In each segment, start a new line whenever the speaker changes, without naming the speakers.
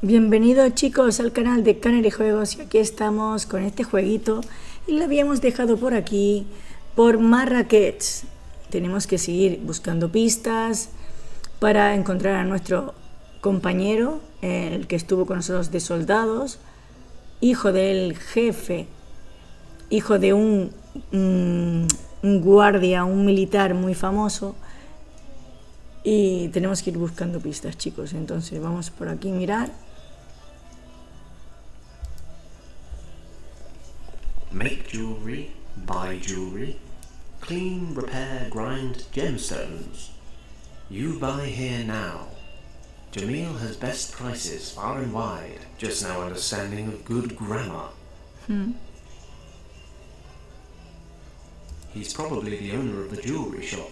Bienvenidos chicos al canal de Canary Juegos y aquí estamos con este jueguito y lo habíamos dejado por aquí por Marrakech. Tenemos que seguir buscando pistas para encontrar a nuestro compañero, el que estuvo con nosotros de soldados, hijo del jefe, hijo de un guardia, un militar muy famoso. Y tenemos que ir buscando pistas, chicos. Entonces vamos por aquí a mirar.
Make jewelry, buy jewelry, clean, repair, grind gemstones. You buy here now. Jamil has best prices far and wide, just no understanding of good grammar. He's probably the owner of the jewelry shop.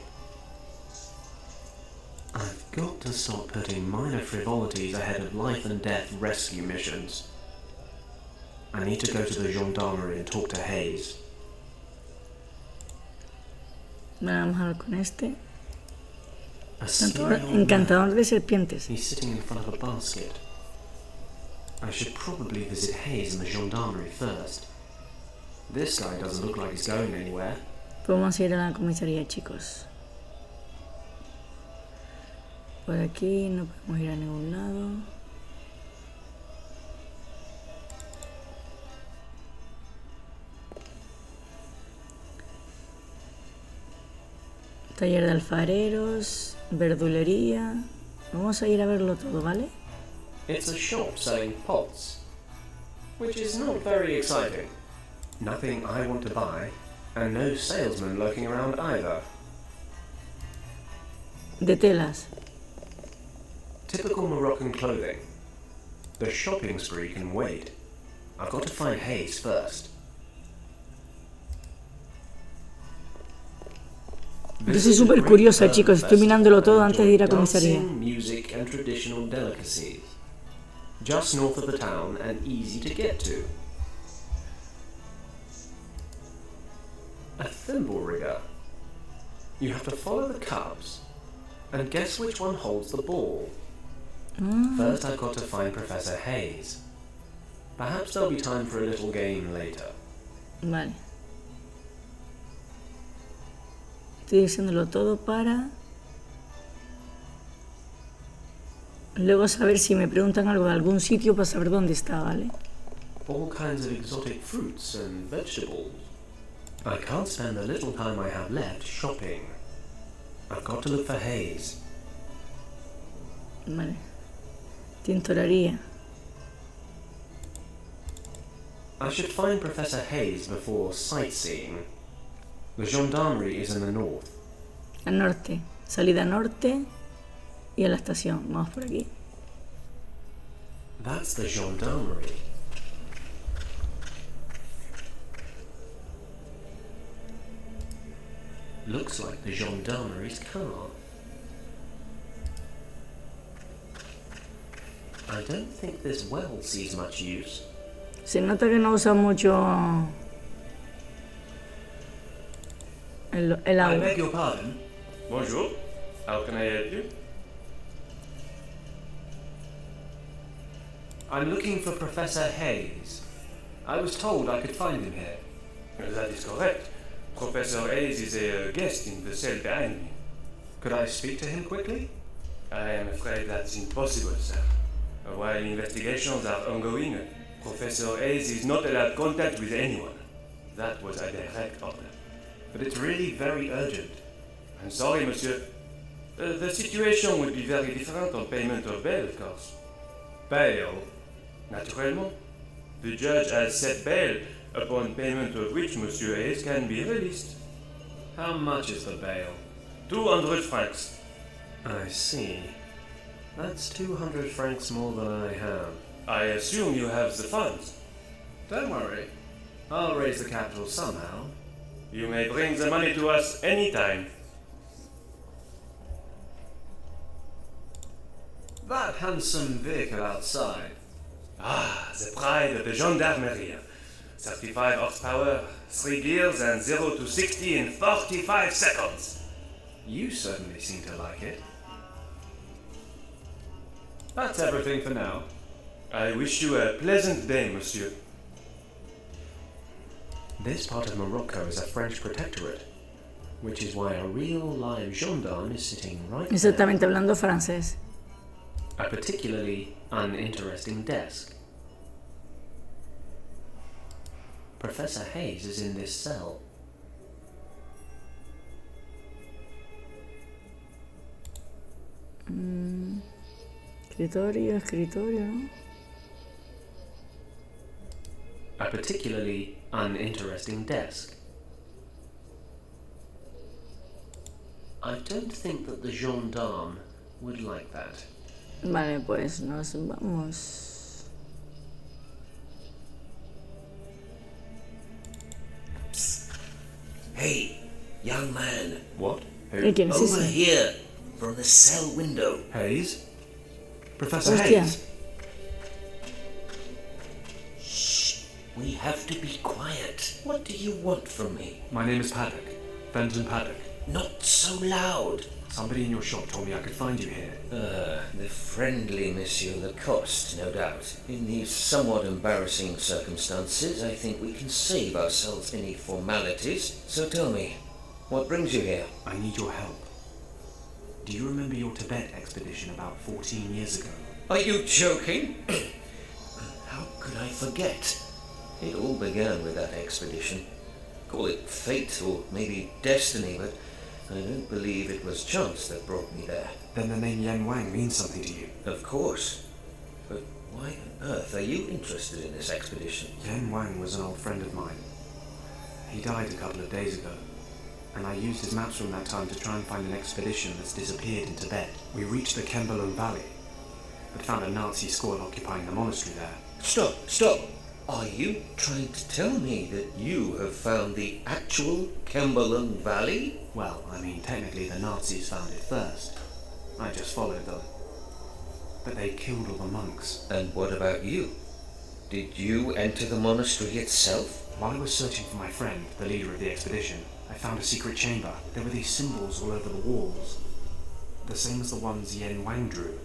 I've got to stop putting minor frivolities ahead of life and death rescue missions. I need to go to the gendarmerie and talk to Hayes.
Vamos a ver con este. Encantador de serpientes.
He's sitting in front of a basket. I should probably visit Hayes in the gendarmerie first. This guy doesn't look like he's going anywhere.
Vamos a ir a la comisaría, chicos. Por aquí no podemos ir a ningún lado. Taller de alfareros, verdulería. Vamos a ir a verlo todo, ¿vale?
It's a shop selling pots, which is not very exciting. Nothing I want to buy, and no salesman lurking around either.
De telas.
Typical Moroccan clothing. The shopping spree can wait. I've got to find Hayes first.
Yo soy súper curiosa, chicos. Estoy mirándolo todo antes de ir a comisaría.
Music and traditional delicacies. Just north of the town and easy to get to. A thimble rigger. You have to follow the cups and guess which one holds the ball. First I've got to find Professor Hayes. Perhaps there'll be time for a little game later.
Vale. Estoy diciéndolo todo para luego saber si me preguntan algo de algún sitio para saber dónde está, ¿vale?
All kinds of exotic fruits and vegetables. I can't spend the little time I have left shopping. I've got to look for Hayes.
Vale. Tintorería.
I should find Professor Hayes before sightseeing. The gendarmerie is in the north.
Al norte. Salida norte y a la estación. Vamos por aquí.
That's the gendarmerie. Looks like the gendarmerie's car. I don't think this well sees much use.
Se nota que no usa mucho el
I
agua.
beg your pardon. Bonjour. How can I help you?
I'm looking for Professor Hayes. I was told I could find him here.
That is correct. Professor Hayes is a guest in the cell behind me.
Could I speak to him quickly?
I am afraid that's impossible, sir. While investigations are ongoing, Professor Hayes is not allowed contact with anyone. That was a direct order.
But it's really very urgent.
I'm sorry, monsieur. The situation would be very different on payment of bail, of course.
Bail?
Naturellement. The judge has set bail, upon payment of which Monsieur Hayes can be released.
How much is the bail?
200 francs.
I see. That's 200 francs more than I have.
I assume you have the funds.
Don't worry. I'll raise the capital somehow.
You may bring the money to us anytime.
That handsome vehicle outside.
Ah, the pride of the gendarmerie. 35 horsepower, 3 gears, and 0 to 60 in 45 seconds.
You certainly seem to like it. That's everything for now.
I wish you a pleasant day, monsieur.
This part of Morocco is a French protectorate, which is why a real live gendarme is sitting right there.
Exactamente, hablando francés.
A particularly uninteresting desk. Professor Hayes is in this cell.
Escritorio, ¿no?
A particularly uninteresting desk. I don't think that the gendarme would like that.
Vale, pues nos vamos.
Hey, young man.
What?
¿Y quién es
Over
ese?
here, from the cell window.
Hayes? Professor
Hostia.
Hayes?
Shh, we have to be quiet. What do you want from me?
My name is Paddock. Fenton Paddock.
Not so loud.
Somebody in your shop told me I could find you here.
The friendly Monsieur Lacoste, no doubt. In these somewhat embarrassing circumstances, I think we can save ourselves any formalities. So tell me, what brings you here?
I need your help. Do you remember your Tibet expedition about 14 years ago?
Are you joking? How could I forget? It all began with that expedition. Call it fate or maybe destiny, but I don't believe it was chance that brought me there.
Then the name Yen Wang means something to you.
Of course. But why on earth are you interested in this expedition?
Yen Wang was an old friend of mine. He died a couple of days ago, and I used his maps from that time to try and find an expedition that's disappeared in Tibet. We reached the Kembalung Valley, but found a Nazi squad occupying the monastery there.
Stop! Are you trying to tell me that you have found the actual Kembalung Valley?
Well, I mean, technically the Nazis found it first. I just followed them. But they killed all the monks.
And what about you? Did you enter the monastery itself?
While I was searching for my friend, the leader of the expedition, I found a secret chamber. There were these symbols all over the walls. The same as the ones Yen Wang drew.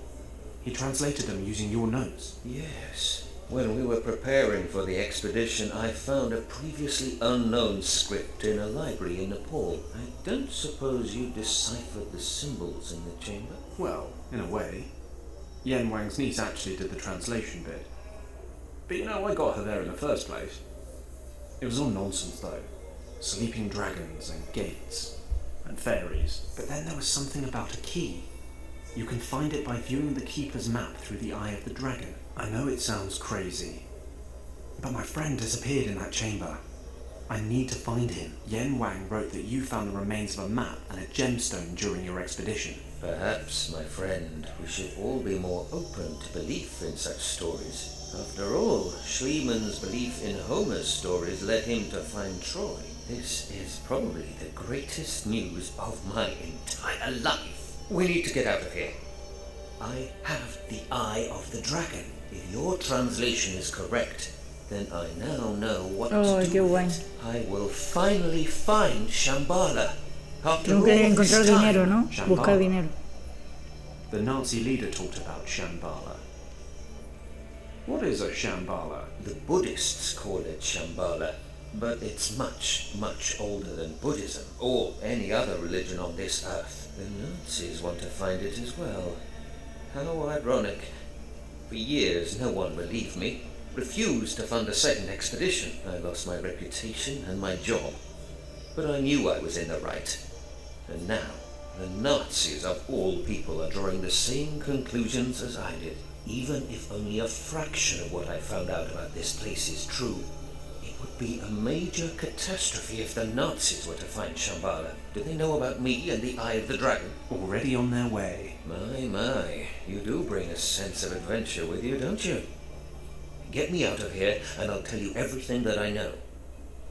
He translated them using your notes.
Yes. When we were preparing for the expedition, I found a previously unknown script in a library in Nepal. I don't suppose you deciphered the symbols in the chamber?
Well, in a way. Yen Wang's niece actually did the translation bit. But you know, I got her there in the first place. It was all nonsense though. Sleeping dragons and gates and fairies. But then there was something about a key. You can find it by viewing the keeper's map through the eye of the dragon. I know it sounds crazy, but my friend disappeared in that chamber. I need to find him. Yen Wang wrote that you found the remains of a map and a gemstone during your expedition.
Perhaps, my friend, we should all be more open to belief in such stories. After all, Schliemann's belief in Homer's stories led him to find Troy. This is probably the greatest news of my entire life. We need to get out of here. I have the Eye of the Dragon. If your translation is correct, then I now know what to do with it. I will finally find Shambhala.
Tengo que encontrar dinero, ¿no? Buscar dinero.
The Nazi leader talked about Shambhala. What is a Shambhala?
The Buddhists call it Shambhala, but it's much, much older than Buddhism or any other religion on this earth. The Nazis want to find it as well. How ironic. For years, no one believed me. Refused to fund a second expedition. I lost my reputation and my job. But I knew I was in the right. And now, the Nazis of all people are drawing the same conclusions as I did. Even if only a fraction of what I found out about this place is true, it would be a major catastrophe if the Nazis were to find Shambhala. Do they know about me and the Eye of the Dragon?
Already on their way.
My, you do bring a sense of adventure with you, don't you? Get me out of here, and I'll tell you everything that I know.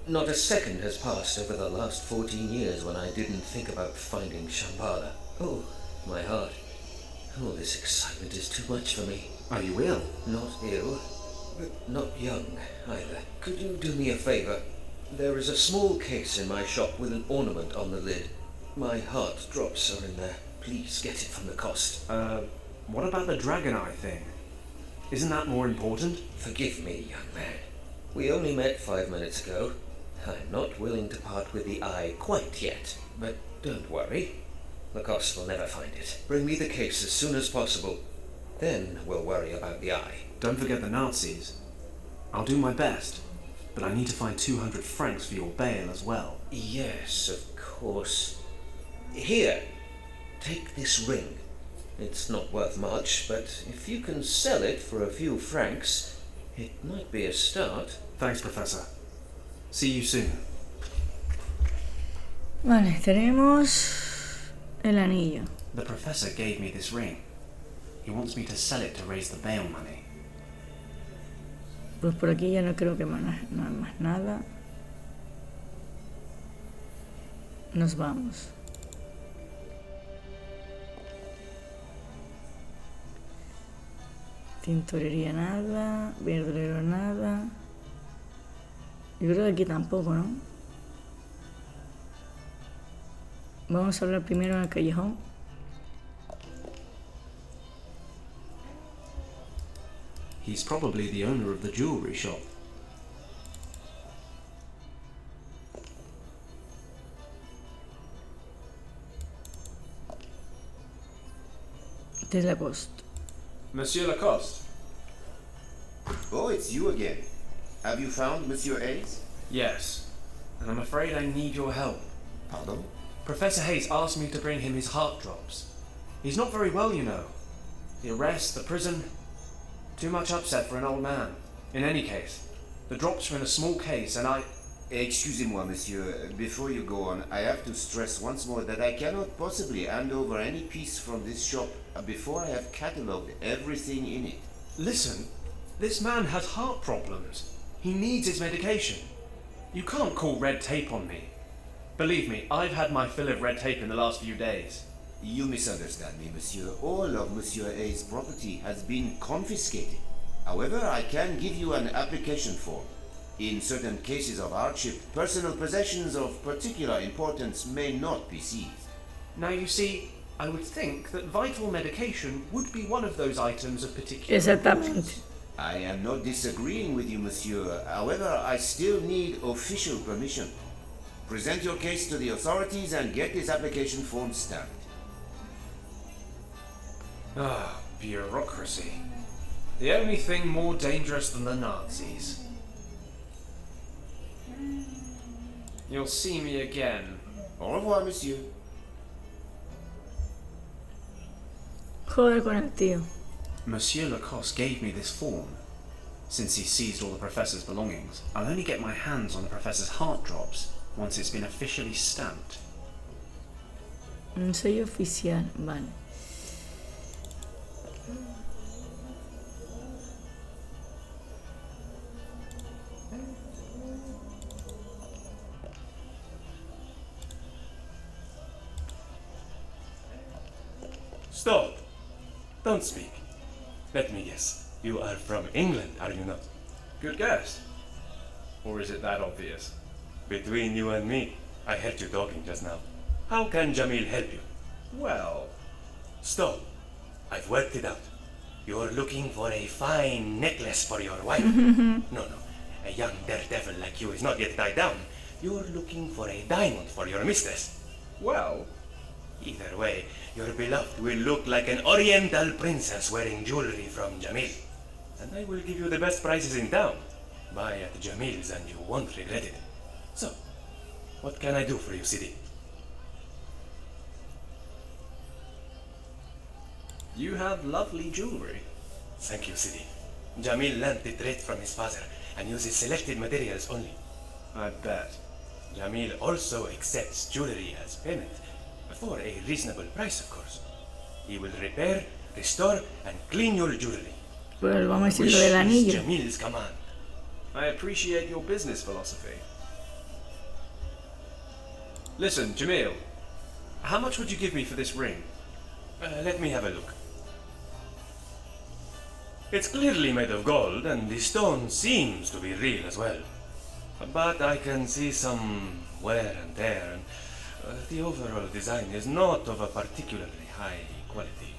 Not a second has passed over the last 14 years when I didn't think about finding Shambhala. Oh, my heart. All this excitement is too much for me.
Are you ill?
Not ill, but not young either. Could you do me a favor? There is a small case in my shop with an ornament on the lid. My heart drops are in there. Please get it from the cost.
What about the dragon eye thing? Isn't that more important?
Forgive me, young man. We only met 5 minutes ago. I'm not willing to part with the eye quite yet, but don't worry. Lacoste will never find it. Bring me the case as soon as possible. Then we'll worry about the eye.
Don't forget the Nazis. I'll do my best, but I need to find 200 francs for your bail as well.
Yes, of course. Here, take this ring. It's not worth much, but if you can sell it for a few francs, it might be a start.
Thanks, Professor. See you soon.
Vale, tenemos el anillo.
The professor gave me this ring. He wants me to sell it to raise the bail money.
Pues por aquí ya no creo que no hay más nada. Nos vamos. Tintorería nada, verdurero nada. Yo creo que aquí tampoco, ¿no? Vamos a hablar primero en el callejón.
He's probably the owner of the jewelry shop.
Este es Lacoste.
Monsieur Lacoste.
Oh, it's you again. Have you found Monsieur Hayes?
Yes, and I'm afraid I need your help.
Pardon?
Professor Hayes asked me to bring him his heart drops. He's not very well, you know. The arrest, the prison, too much upset for an old man. In any case, the drops are in a small case and I...
Excusez-moi, monsieur. Before you go on, I have to stress once more that I cannot possibly hand over any piece from this shop before I have catalogued everything in it.
Listen, this man has heart problems. He needs his medication. You can't call red tape on me. Believe me, I've had my fill of red tape in the last few days.
You misunderstand me, monsieur. All of Monsieur Hayes' property has been confiscated. However, I can give you an application form. In certain cases of hardship, personal possessions of particular importance may not be seized.
Now you see, I would think that vital medication would be one of those items of particular
Exactamente.
importance.
I am not disagreeing with you, monsieur. However, I still need official permission. Present your case to the authorities and get this application form stamped.
Ah, bureaucracy. The only thing more dangerous than the Nazis. You'll see me again.
Au revoir, monsieur.
Joder con el tío.
Monsieur Lacoste gave me this form. Since he seized all the professor's belongings, I'll only get my hands on the professor's heart drops once it's been officially stamped.
Un sello oficial, vale.
Stop! Don't speak. Let me guess. You are from England, are you not?
Good guess. Or is it that obvious?
Between you and me, I heard you talking just now. How can Jamil help you?
Well,
Stop. I've worked it out. You're looking for a fine necklace for your wife. No, a young daredevil like you is not yet tied down. You're looking for a diamond for your mistress.
well,
Either way, your beloved will look like an oriental princess wearing jewelry from Jamil. And I will give you the best prices in town. Buy at Jamil's and you won't regret it. So, what can I do for you, Sidi?
you have lovely jewelry.
Thank you, Sidi. Jamil learned the trade from his father and uses selected materials only.
I bet.
Jamil also accepts jewelry as payment, for a reasonable price, of course. He will repair, restore, and clean your jewelry.
Pues vamos a decir
Which
lo del
is
anillo.
Jamil's command.
I appreciate your business philosophy. Listen, Jamil, how much would you give me for this ring?
Let me have a look. It's clearly made of gold, and the stone seems to be real as well. But I can see some wear and tear, and the overall design is not of a particularly high quality.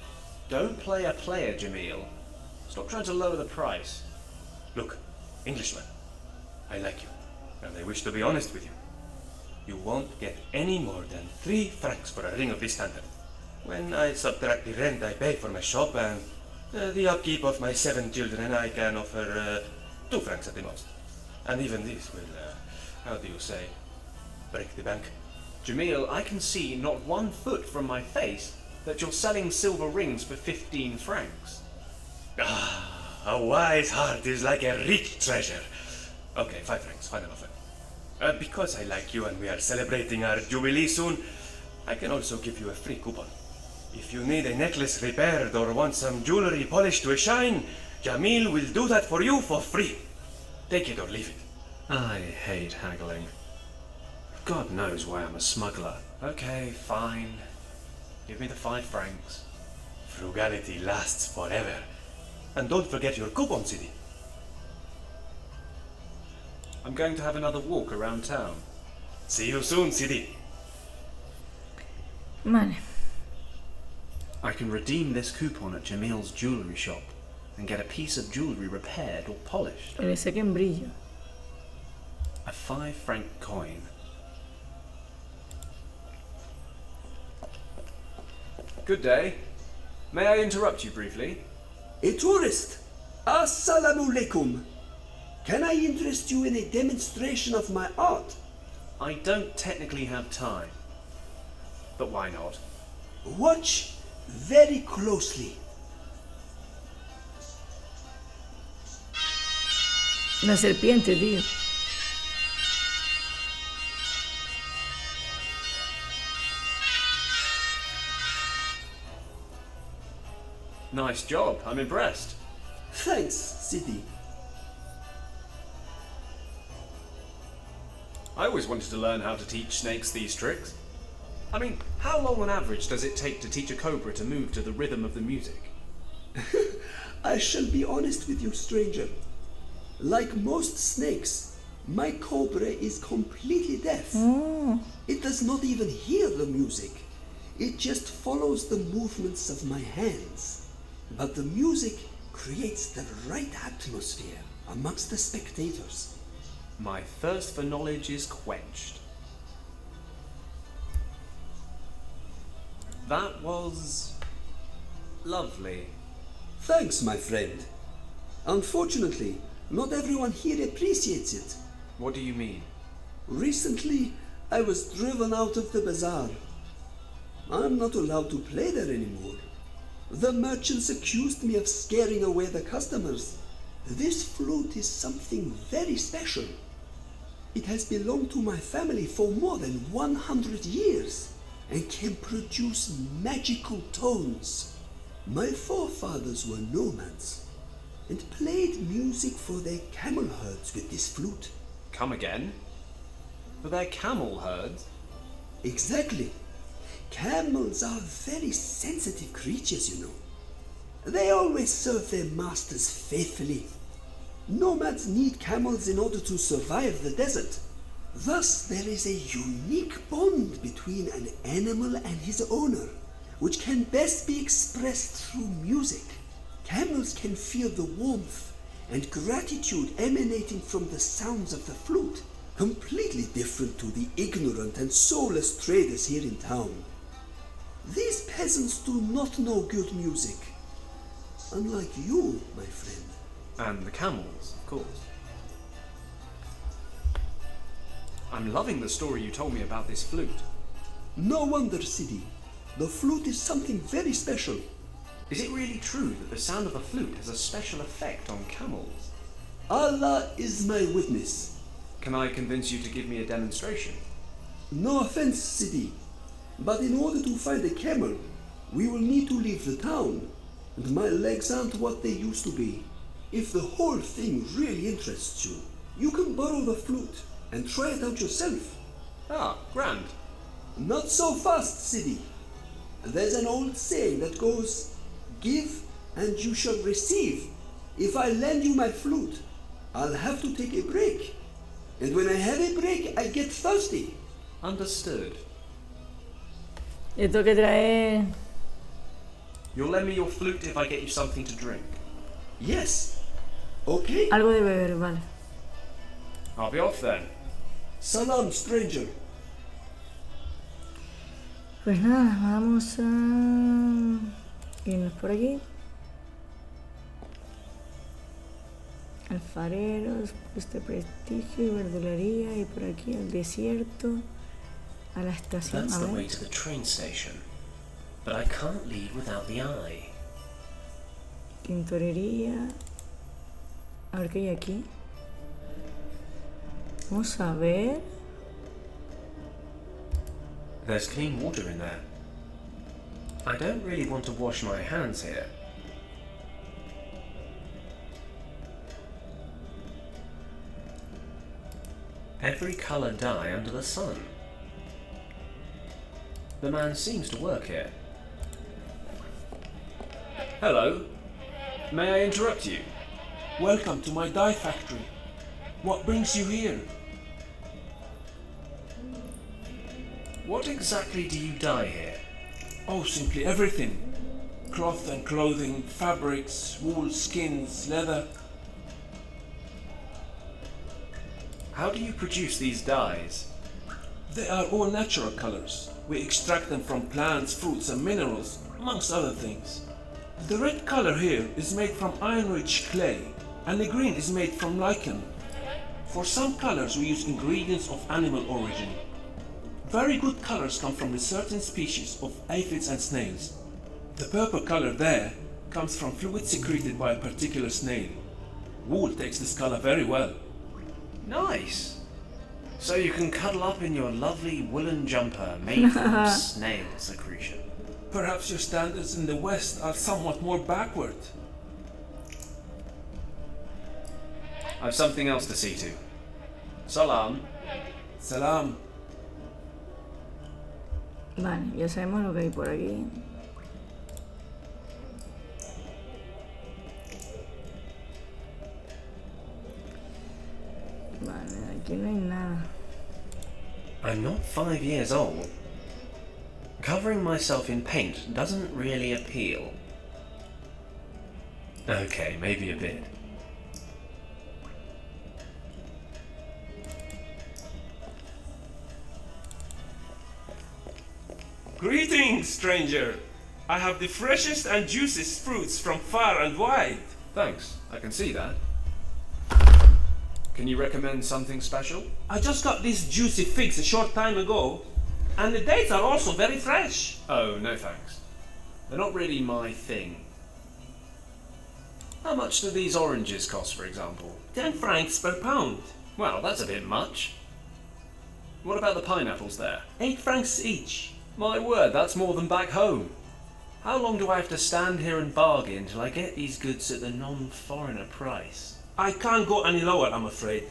Don't play a player, Jamil. Stop trying to lower the price.
Look, Englishman, I like you, and I wish to be honest with you. You won't get any more than 3 francs for a ring of this standard. When I subtract the rent I pay for my shop and the upkeep of my 7 children, I can offer 2 francs at the most. And even this will, how do you say, break the bank.
Jamil, I can see not 1 foot from my face that you're selling silver rings for 15 francs.
Ah, a wise heart is like a rich treasure. Okay, 5 francs, final offer. Because I like you and we are celebrating our jubilee soon, I can also give you a free coupon. If you need a necklace repaired or want some jewelry polished to a shine, Jamil will do that for you for free. Take it or leave it.
I hate haggling. God knows why I'm a smuggler. Okay, fine. Give me the 5 francs.
Frugality lasts forever. And don't forget your coupon, Sidi.
I'm going to have another walk around town.
See you soon, Sidi.
Vale.
I can redeem this coupon at Jamil's jewelry shop and get a piece of jewelry repaired or polished.
Que le saquen brillo.
A 5 franc coin. Good day. May I interrupt you briefly?
A tourist. Assalamu alaikum. Can I interest you in a demonstration of my art?
I don't technically have time. But why not?
Watch very closely.
Una serpiente, tío.
Nice job. I'm impressed.
Thanks, Sidi.
I always wanted to learn how to teach snakes these tricks. I mean, how long on average does it take to teach a cobra to move to the rhythm of the music?
I shall be honest with you, stranger. Like most snakes, my cobra is completely deaf. It does not even hear the music. It just follows the movements of my hands. But the music creates the right atmosphere amongst the spectators.
My thirst for knowledge is quenched. That was lovely.
Thanks, my friend. Unfortunately, not everyone here appreciates it.
What do you mean?
Recently, I was driven out of the bazaar. I'm not allowed to play there anymore. The merchants accused me of scaring away the customers. This flute is something very special. It has belonged to my family for more than 100 years and can produce magical tones. My forefathers were nomads and played music for their camel herds with this flute.
Come again? For their camel herds?
Exactly. Camels are very sensitive creatures, you know. They always serve their masters faithfully. Nomads need camels in order to survive the desert. Thus, there is a unique bond between an animal and his owner, which can best be expressed through music. Camels can feel the warmth and gratitude emanating from the sounds of the flute, completely different to the ignorant and soulless traders here in town. These peasants do not know good music, unlike you, my friend.
And the camels, of course. I'm loving the story you told me about this flute.
No wonder, Sidi. The flute is something very special.
Is it really true that the sound of a flute has a special effect on camels?
Allah is my witness.
Can I convince you to give me a demonstration?
No offense, Sidi, but in order to find a camel, we will need to leave the town, and my legs aren't what they used to be. If the whole thing really interests you, you can borrow the flute and try it out yourself.
Ah, grand.
Not so fast, Sidi. There's an old saying that goes, give and you shall receive. If I lend you my flute, I'll have to take a break. And when I have a break, I get thirsty.
Understood.
Le tengo que traer.
You'll lend me your flute if I get you something to drink.
Yes. Okay.
Algo de beber, vale.
I'll be off then.
Salam, stranger.
Pues nada, vamos a irnos por aquí. Alfareros, este prestigio y verdulería, y por aquí al desierto, a la estación.
That's
A
the
ver.
way to the train station. But I can't lead without the eye.
Tintorería. A ver qué hay aquí. Vamos a ver.
There's clean water in there. I don't really want to wash my hands here. Every colour dye under the sun. The man seems to work here. Hello. May I interrupt you?
Welcome to my dye factory. What brings you here?
What exactly do you dye here?
Oh, simply everything. Cloth and clothing, fabrics, wool, skins, leather.
How do you produce these dyes?
They are all natural colors. We extract them from plants, fruits and minerals, amongst other things. The red color here is made from iron-rich clay, and the green is made from lichen. For some colors we use ingredients of animal origin. Very good colors come from a certain species of aphids and snails. The purple color there comes from fluid secreted by a particular snail. Wool takes this color very well.
Nice! So you can cuddle up in your lovely woolen jumper made from snail secretion.
Perhaps your standards in the West are somewhat more backward.
I've something else to see to. Salam.
Salam.
Vale, ya sabemos lo que hay por aquí. Vale, aquí no hay nada.
I'm not 5 years old. Covering myself in paint doesn't really appeal. Okay, maybe a bit.
Greetings, stranger! I have the freshest and juiciest fruits from far and wide.
Thanks, I can see that. Can you recommend something special?
I just got these juicy figs a short time ago, and the dates are also very fresh.
Oh, no thanks. They're not really my thing. How much do these oranges cost, for example?
10 francs per pound.
Well, that's a bit much. What about the pineapples there?
8 francs each.
My word, that's more than back home. How long do I have to stand here and bargain till I get these goods at the non-foreigner price?
I can't go any lower, I'm afraid.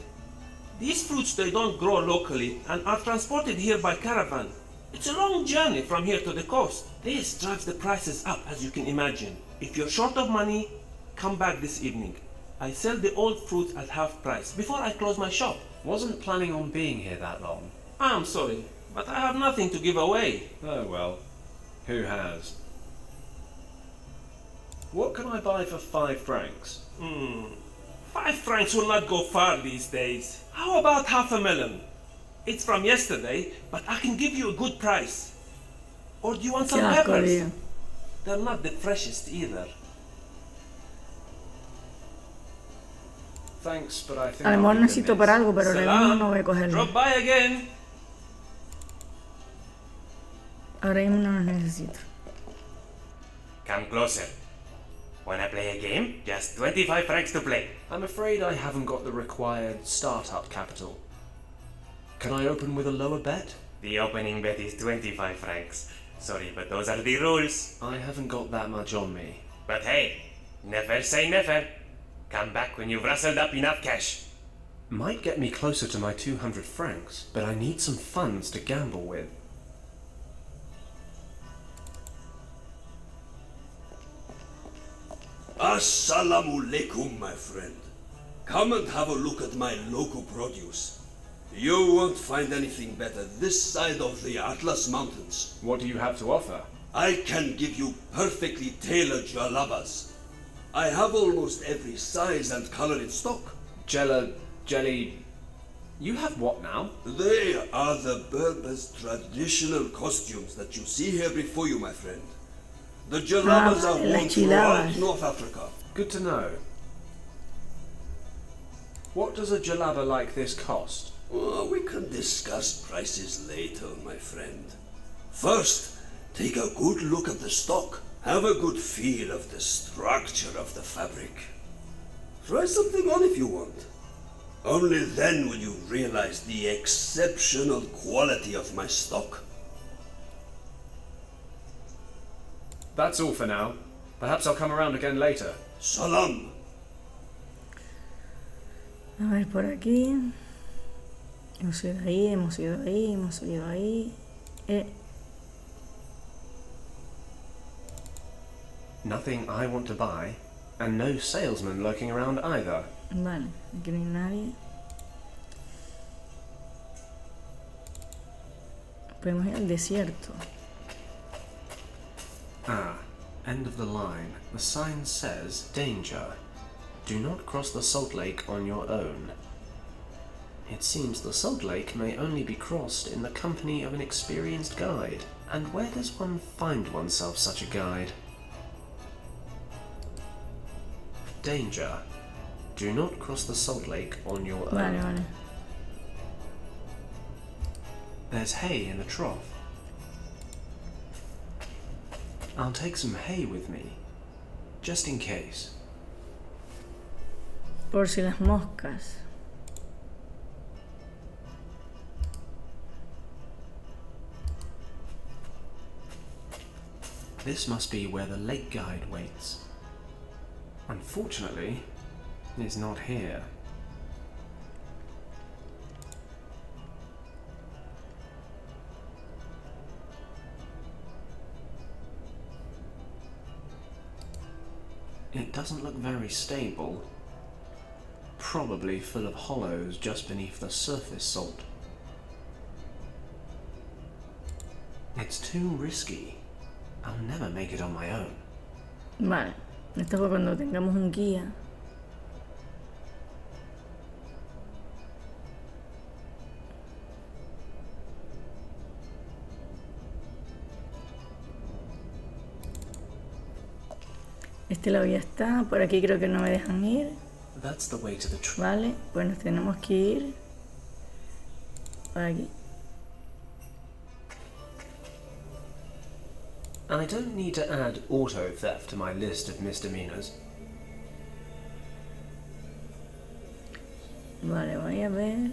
These fruits, they don't grow locally and are transported here by caravan. It's a long journey from here to the coast. This drives the prices up, as you can imagine. If you're short of money, come back this evening. I sell the old fruit at half price before I close my shop.
Wasn't planning on being here that long.
I'm sorry, but I have nothing to give away.
Oh well, who has? What can I buy for 5 francs?
5 francs will not go far these days. How about half a melon? It's from yesterday, but I can give you a good price. Or do you want some
Qué asco,
peppers?
tío.
They're not the freshest either.
Thanks, but I think
A lo
I'll
mejor
give them
necesito
this.
para algo, pero ahora mismo
Salam.
no voy a cogerlo.
Drop by again.
Ahora mismo no los necesito.
Come closer. Wanna play a game? Just 25 francs to play.
I'm afraid I haven't got the required startup capital. Can I open with a lower bet?
The opening bet is 25 francs. Sorry, but those are the rules.
I haven't got that much on me.
But hey, never say never. Come back when you've rustled up enough cash.
Might get me closer to my 200 francs, but I need some funds to gamble with.
Assalamu alaikum, my friend. Come and have a look at my local produce. You won't find anything better this side of the Atlas Mountains.
What do you have to offer?
I can give you perfectly tailored jalabas. I have almost every size and color in stock.
Jelly... You have what now?
They are the Berbers' traditional costumes that you see here before you, my friend. The jalabas are worn throughout North Africa.
Good to know. What does a jalaba like this cost?
Oh, we can discuss prices later, my friend. First, take a good look at the stock. Have a good feel of the structure of the fabric. Try something on if you want. Only then will you realize the exceptional quality of my stock.
That's all for now. Perhaps I'll come around again later.
Salam.
A ver, por aquí. Hemos ido ahí, hemos ido ahí, hemos ido ahí.
Nothing I want to buy, and no salesman lurking around either.
Vale, aquí no hay nadie. Podemos ir al desierto.
Ah, end of the line. The sign says, danger. Do not cross the salt lake on your own. It seems the salt lake may only be crossed in the company of an experienced guide. And where does one find oneself such a guide? Danger. Do not cross the salt lake on your own.
Vale.
There's hay in the trough. I'll take some hay with me, just in case.
Por si las moscas.
This must be where the lake guide waits. Unfortunately, he's not here. It doesn't look very stable. Probably full of hollows just beneath the surface salt. It's too risky. I'll never make it on my own.
Vale, esto fue cuando tengamos un guía. Este lado ya está, por aquí creo que no me dejan ir.
That's the way to the
Vale, pues nos tenemos que ir por aquí.
I don't need to add auto theft to my list of misdemeanors.
Vale, voy a ver.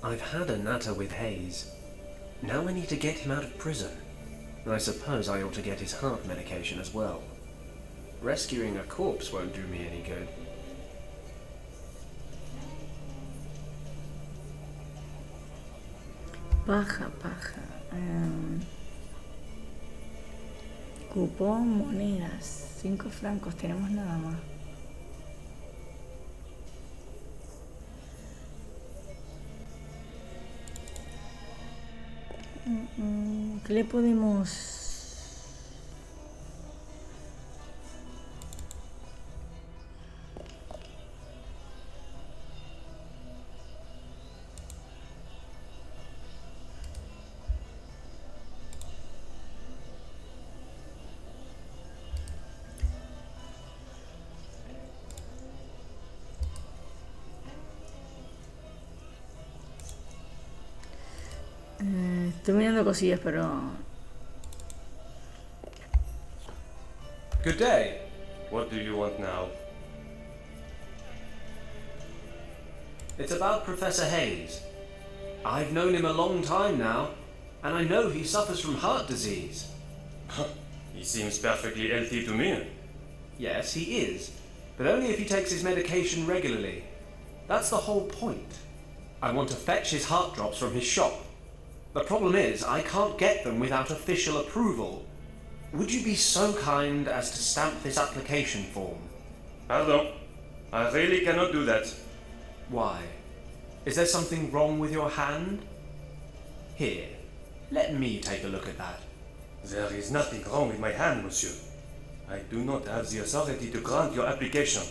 I've had a natter with Hayes. Now I need to get him out of prison. I suppose I ought to get his heart medication as well. Rescuing a corpse won't do me any good.
Paja. Cupón, monedas. 5 francos, tenemos nada más. ¿Qué le podemos...? Estoy mirando cosillas, pero...
Good day. What do you want now?
It's about Professor Hayes. I've known him a long time now, and I know he suffers from heart disease.
He seems perfectly healthy to me.
Yes, he is, but only if he takes his medication regularly. That's the whole point. I want to fetch his heart drops from his shop. The problem is, I can't get them without official approval. Would you be so kind as to stamp this application form?
Pardon, I really cannot do that.
Why? Is there something wrong with your hand? Here, let me take a look at that.
There is nothing wrong with my hand, monsieur. I do not have the authority to grant your application.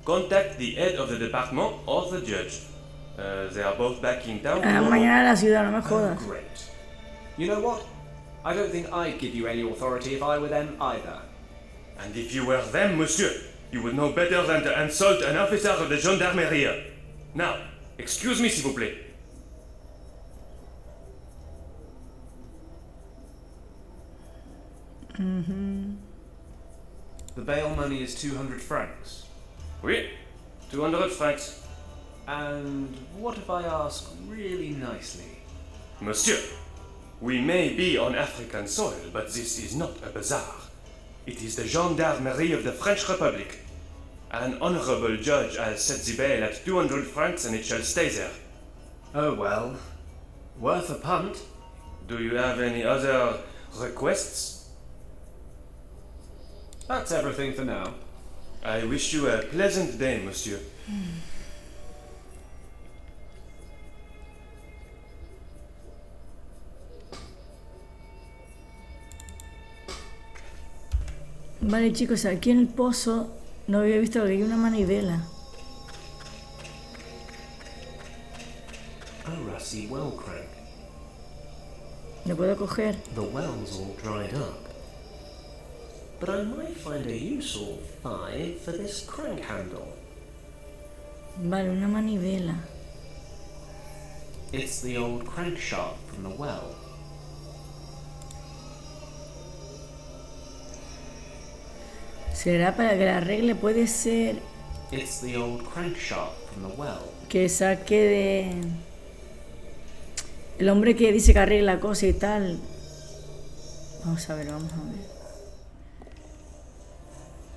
Contact the head of the department or the judge. They are both back in town tomorrow.
Mañana a la ciudad, no me jodas.
Oh, great. You know what? I don't think I'd give you any authority if I were them either.
And if you were them, monsieur, you would know better than to insult an officer of the gendarmerie. Now, excuse me, s'il vous plaît.
The bail money is 200 francs.
Oui, 200 francs.
And what if I ask really nicely?
Monsieur, we may be on African soil, but this is not a bazaar. It is the gendarmerie of the French Republic. An honorable judge has set the bail at 200 francs and it shall stay there.
Oh well, worth a punt.
Do you have any other requests?
That's everything for now.
I wish you a pleasant day, monsieur.
Vale, chicos, aquí en el pozo no había visto que hay una manivela.
A rusty well crank.
¿Lo puedo coger?
The well's all dried up. But I might find a useful 5 for this crank handle.
Vale, una manivela.
It's the old crankshaft from the well.
¿Será para que la arregle? Puede ser
It's the old crankshaft from the well.
que saque de... El hombre que dice que arregla cosas y tal. Vamos a ver, vamos a ver.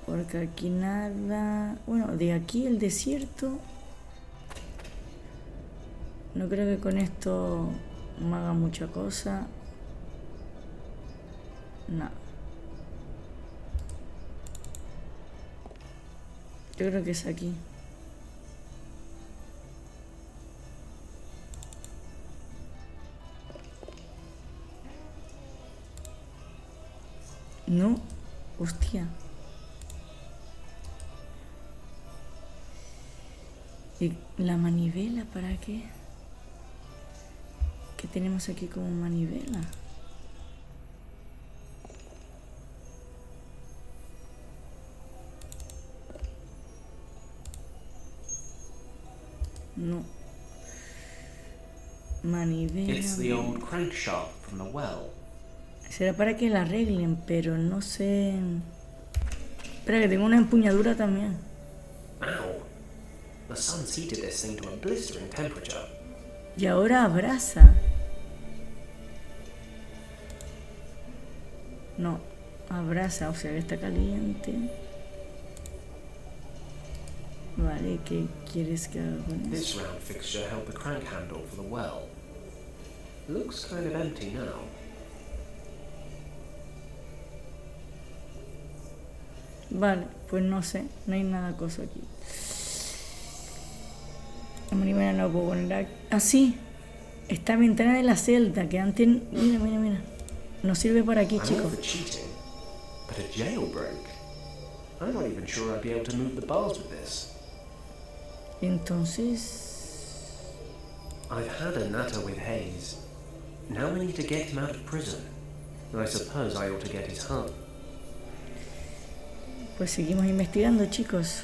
Porque aquí nada... Bueno, de aquí el desierto... No creo que con esto me haga mucha cosa. No. Yo creo que es aquí. No. Hostia. ¿Y la manivela para qué? ¿Qué tenemos aquí como manivela? No. Manivela.
It's the old crankshaft from the well.
Será para que la arreglen, pero no sé. Espera, que tengo una empuñadura también.
Ow. The sun's heated this thing to a blistering temperature.
Y ahora abraza. No, abraza, o sea que está caliente. Vale, ¿qué quieres que haga con
This
eso?
round fixture held the crank handle for the well. Looks kind of empty now.
Vale, pues no sé, no hay nada cosa aquí. La manivela no puedo poner así. Esta ventana de la celda que antes... Mira, mira, mira. Nos sirve para aquí,
I'm all
chicos.
for cheating, but a jailbreak? I'm not even sure I'd be able to move the bars with this.
Entonces...
I've had a natter with Hayes. Now we need to get him out of prison. I suppose I ought to get his hub.
Pues seguimos investigando, chicos.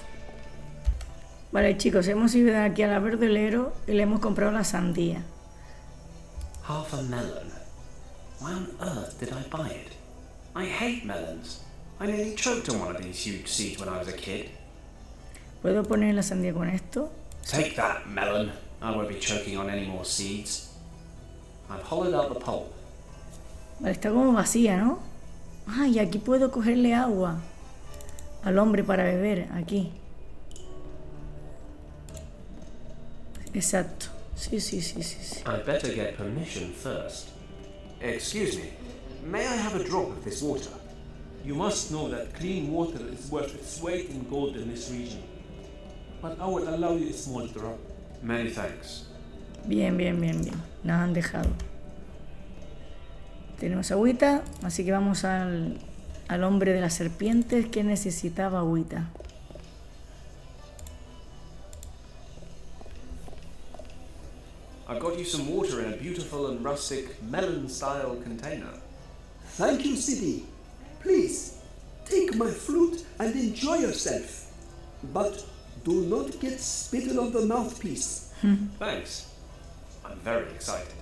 Vale, chicos, hemos ido aquí al verdelero y le hemos comprado la sandía.
Half a melon. Why on earth did I buy it? I hate melons. I nearly choked on one of these huge seeds when I was a kid.
¿Puedo poner la sandía con esto?
Take that, melon. I won't be choking on any more seeds. I've hollowed out the pulp.
Vale, está como vacía, ¿no? Ah, y aquí puedo cogerle agua al hombre para beber, aquí. Exacto. Sí, sí, sí, sí, sí.
I'd better get permission first. Excuse me. May I have a drop of this water?
You must know that clean water is worth its weight in gold in this region. But I will allow you a small drop.
Many thanks.
Bien, bien, bien, bien. Nos han dejado. Tenemos agüita, así que vamos al al hombre de las serpientes que necesitaba agüita.
I've got you some water in a beautiful and rustic melon-style container.
Thank you, Sidney. Please, take my flute and enjoy yourself. But do not get spittle on the mouthpiece.
Thanks. I'm very excited.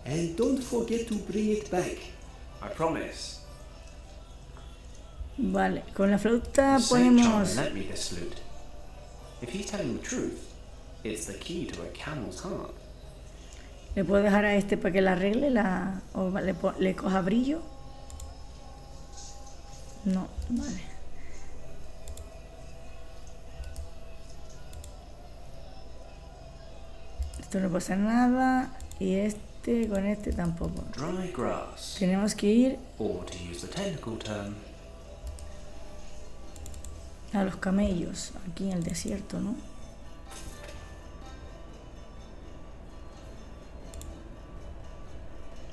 And don't forget to bring it back.
I promise.
Vale, con la flauta
Saint John
podemos...
lent me this flute. If he's telling the truth, it's the key to a camel's heart.
¿Le puedo dejar a este para que la arregle o le coja brillo? No, vale. Esto no pasa nada. Y con este tampoco.
Dry grass.
Tenemos que ir
Or to use the technical term,
a los camellos, aquí en el desierto, ¿no?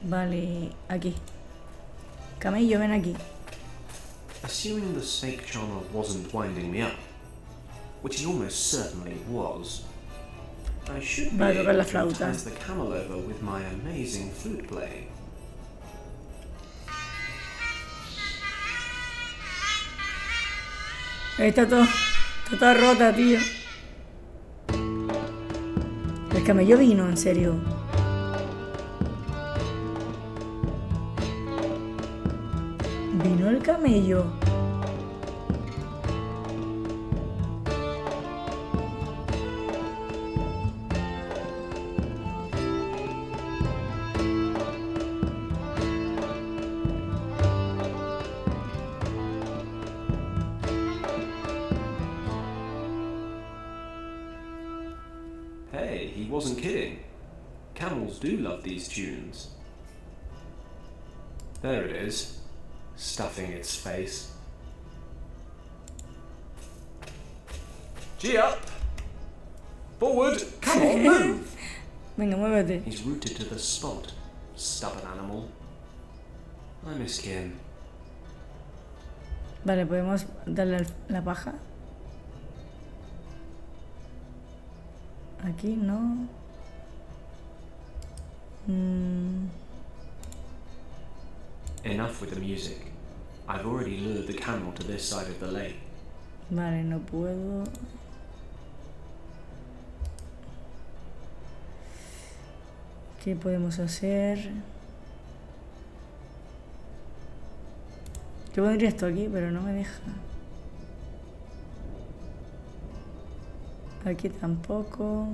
Vale, aquí. Camello, ven aquí.
assuming the snake charmer wasn't winding me up, which he almost certainly was, I should be
Va a tocar
able
la
to
flauta.
entice the camel over with my amazing flute playing.
Está toda rota, tío. El camello vino, en serio. Vino el camello.
Hey, he wasn't kidding. Camels do love these tunes. There it is, stuffing its face. Gee up! Forward! Come on, move!
Venga, muévete.
He's rooted to the spot, stubborn animal. I miss him.
Vale, podemos darle la paja. Aquí no.
Enough with the music. I've already lured the camel to this side of the lake.
Vale, no puedo. ¿Qué podemos hacer? Yo pondría esto aquí, pero no me deja. Aquí tampoco.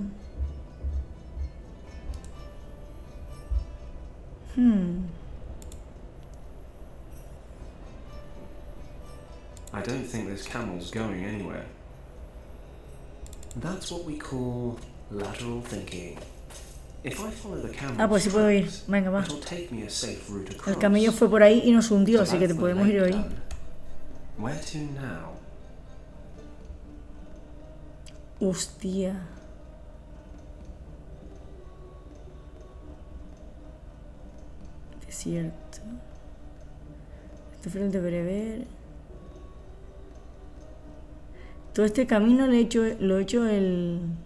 I don't think this camel's going anywhere. That's what we call lateral thinking. If I follow the camel's
Ah, pues sí puedo ir.
tracks,
Venga, va.
it'll take me a safe route across.
El camello fue por ahí y nos hundió,
So
así que
that's the
podemos ir
lake
ahí.
done. Where to now?
Hostia. Desierto. Este frío debería ver. Todo este camino lo he hecho el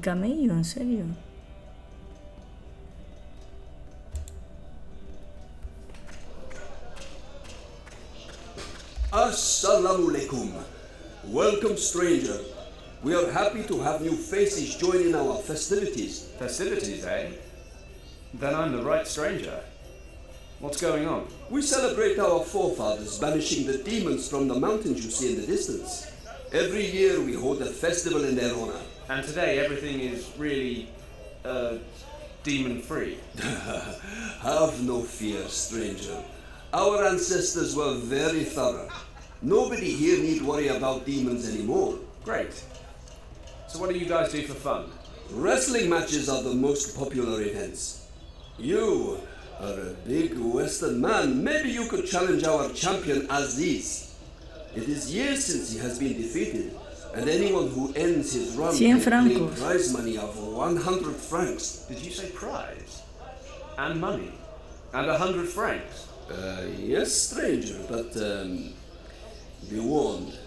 camello, en serio.
Assalamu alaikum. Welcome, stranger. We are happy to have new faces joining our festivities.
Festivities, eh? Then I'm the right stranger. What's going on?
We celebrate our forefathers banishing the demons from the mountains you see in the distance. Every year we hold a festival in their honor.
And today everything is really, demon-free.
Have no fear, stranger. Our ancestors were very thorough. Nobody here need worry about demons anymore.
Great. So what do you guys do for fun?
Wrestling matches are the most popular events. You are a big Western man. Maybe you could challenge our champion Aziz. It is years since he has been defeated, and anyone who ends his run
100
can claim
francos.
prize money of 100 francs.
Did you say prize? And money? And 100 francs?
Yes, stranger, but be warned.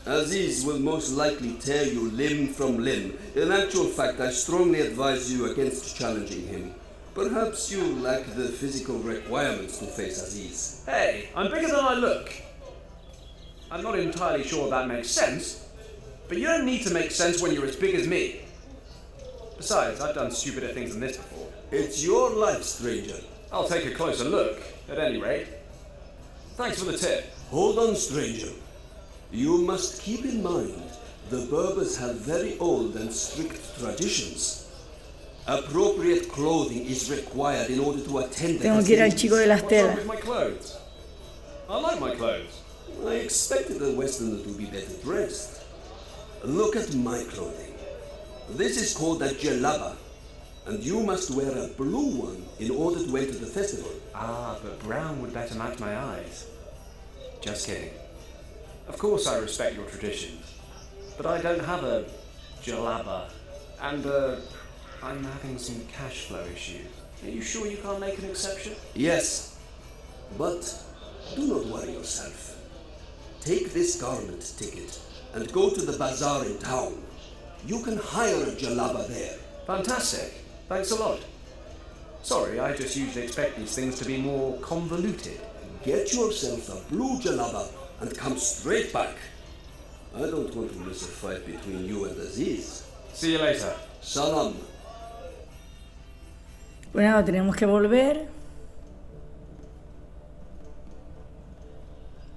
Aziz will most likely tear you limb from limb. In actual fact, I strongly advise you against challenging him. Perhaps you lack the physical requirements to face Aziz.
Hey, I'm bigger than I look. I'm not entirely sure that makes sense, but you don't need to make sense when you're as big as me. Besides, I've done stupider things than this before.
It's your life, stranger.
I'll take a closer look, at any rate. Thanks for the tip.
Hold on, stranger. You must keep in mind, the Berbers have very old and strict traditions. Appropriate clothing is required in order to attend the
Tengo que ir al
festivities.
chico de las
What's wrong
telas.
with my clothes? I like my clothes.
I expected a Westerner to be better dressed. Look at my clothing. This is called a jalaba, and you must wear a blue one in order to enter the festival.
Ah, but brown would better match my eyes. Just kidding. Of course I respect your traditions, but I don't have a jalaba, and I'm having some cash flow issues. Are you sure you can't make an exception?
Yes, but do not worry yourself. Take this garment ticket and go to the bazaar in town. You can hire a jalaba there.
Fantastic. Thanks a lot. Sorry, I just usually expect these things to be more convoluted.
Get yourself a blue jalaba and come straight back. I don't want to miss a fight between you and Aziz.
See you later.
Salam.
Bueno, tenemos que volver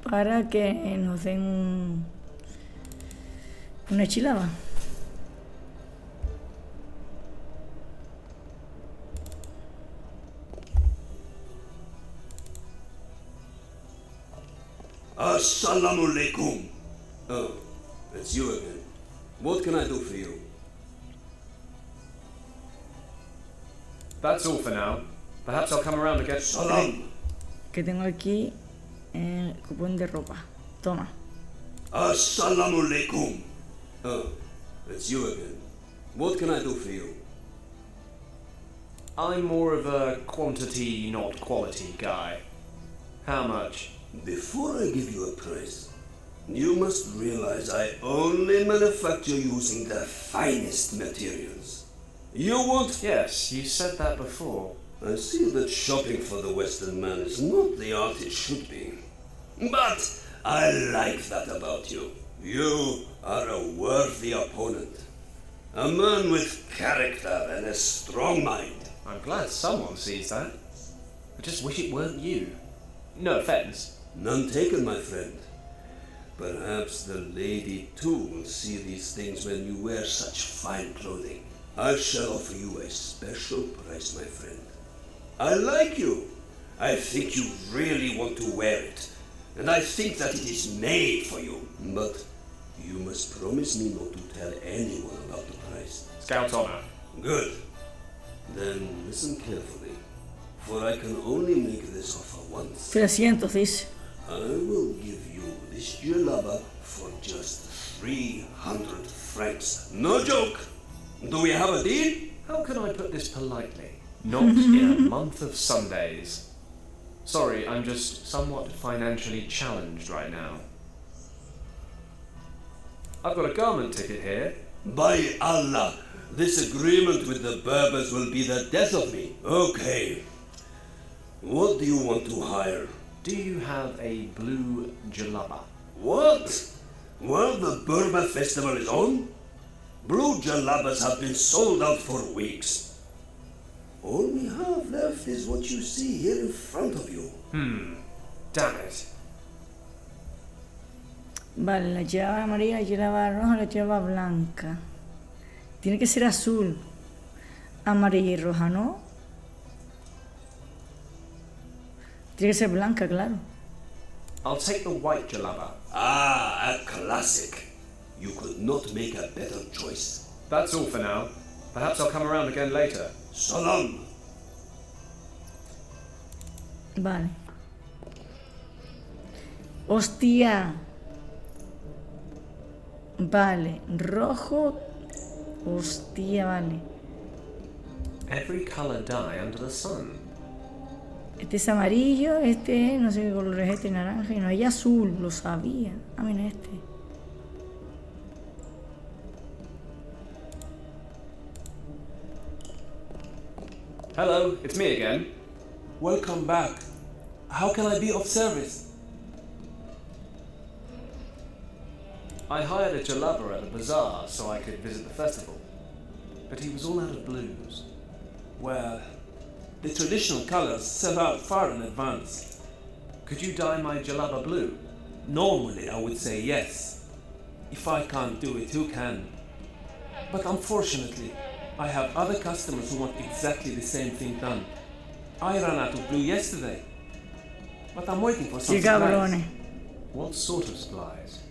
para que nos den una chilaba.
Assalamu alaikum. Oh, it's you again. What can I do for you?
That's all for now. Perhaps I'll come around again.
Salam.
Que tengo aquí el cupón de ropa. Toma.
Assalamu alaikum. Oh, it's you again. What can I do for you?
I'm more of a quantity, not quality guy. How much?
Before I give you a price, you must realize I only manufacture using the finest materials. You want...
Yes, you said that before.
I see that shopping for the Western man is not the art it should be. But I like that about you. You are a worthy opponent. A man with character and a strong mind.
I'm glad someone sees that. I just wish it weren't you. No offense.
None taken, my friend. Perhaps the lady too will see these things when you wear such fine clothing. I shall offer you a special price, my friend. I like you. I think you really want to wear it. And I think that it is made for you. But you must promise me not to tell anyone about the price.
Scout honor.
Good. Then listen carefully, for I can only make this offer once.
300, dice.
I will give you this jalaba for just 300 francs. No joke. Do we have a deal?
How can I put this politely? Not in a month of Sundays. Sorry, I'm just somewhat financially challenged right now. I've got a garment ticket here.
By Allah, this agreement with the Berbers will be the death of me. Okay. What do you want to hire?
Do you have a blue jalaba?
What? While the Berber festival is on? Blue jalabas have been sold out for weeks. All we have left is what you see here in front of you.
Damn it.
Vale, la llave amarilla, la llave roja, la llave blanca. Tiene que ser azul, amarilla y roja, ¿no? Tiene que ser blanca, claro.
I'll take the white jalaba.
Ah, a classic. You could not make a better choice.
That's all for now. Perhaps I'll come around again later.
Salam.
Vale. Hostia. Vale, rojo. Hostia, vale.
Every color dye under the sun.
Este es amarillo, este no sé qué color es este, naranja, y no hay azul, lo sabía. Ah, mira este.
Hello, it's me again.
Welcome back. How can I be of service?
I hired a jalaba at the bazaar so I could visit the festival. But he was all out of blues.
Well, the traditional colors sell out far in advance.
Could you dye my jalaba blue?
Normally, I would say yes. If I can't do it, who can? But unfortunately, I have other customers who want exactly the same thing done. I ran out of blue yesterday, but I'm waiting for some
Sí,
supplies.
cabrones.
What sort of supplies?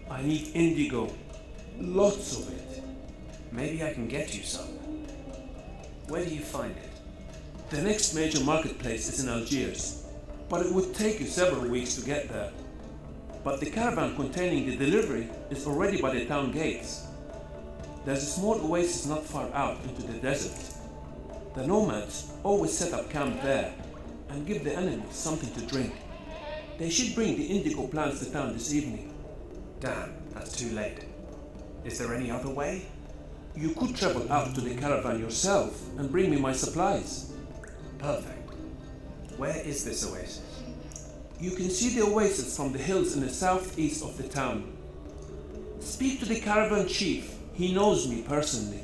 I need indigo. Lots of it.
Maybe I can get you some. Where do you find it?
The next major marketplace is in Algiers, but it would take you several weeks to get there. But the caravan containing the delivery is already by the town gates. There's a small oasis not far out into the desert. The nomads always set up camp there and give the animals something to drink. They should bring the indigo plants to town this evening.
Damn, that's too late. Is there any other way?
You could travel out to the caravan yourself and bring me my supplies.
Perfect. Where is this oasis?
You can see the oasis from the hills in the southeast of the town. Speak to the caravan chief. He knows me personally.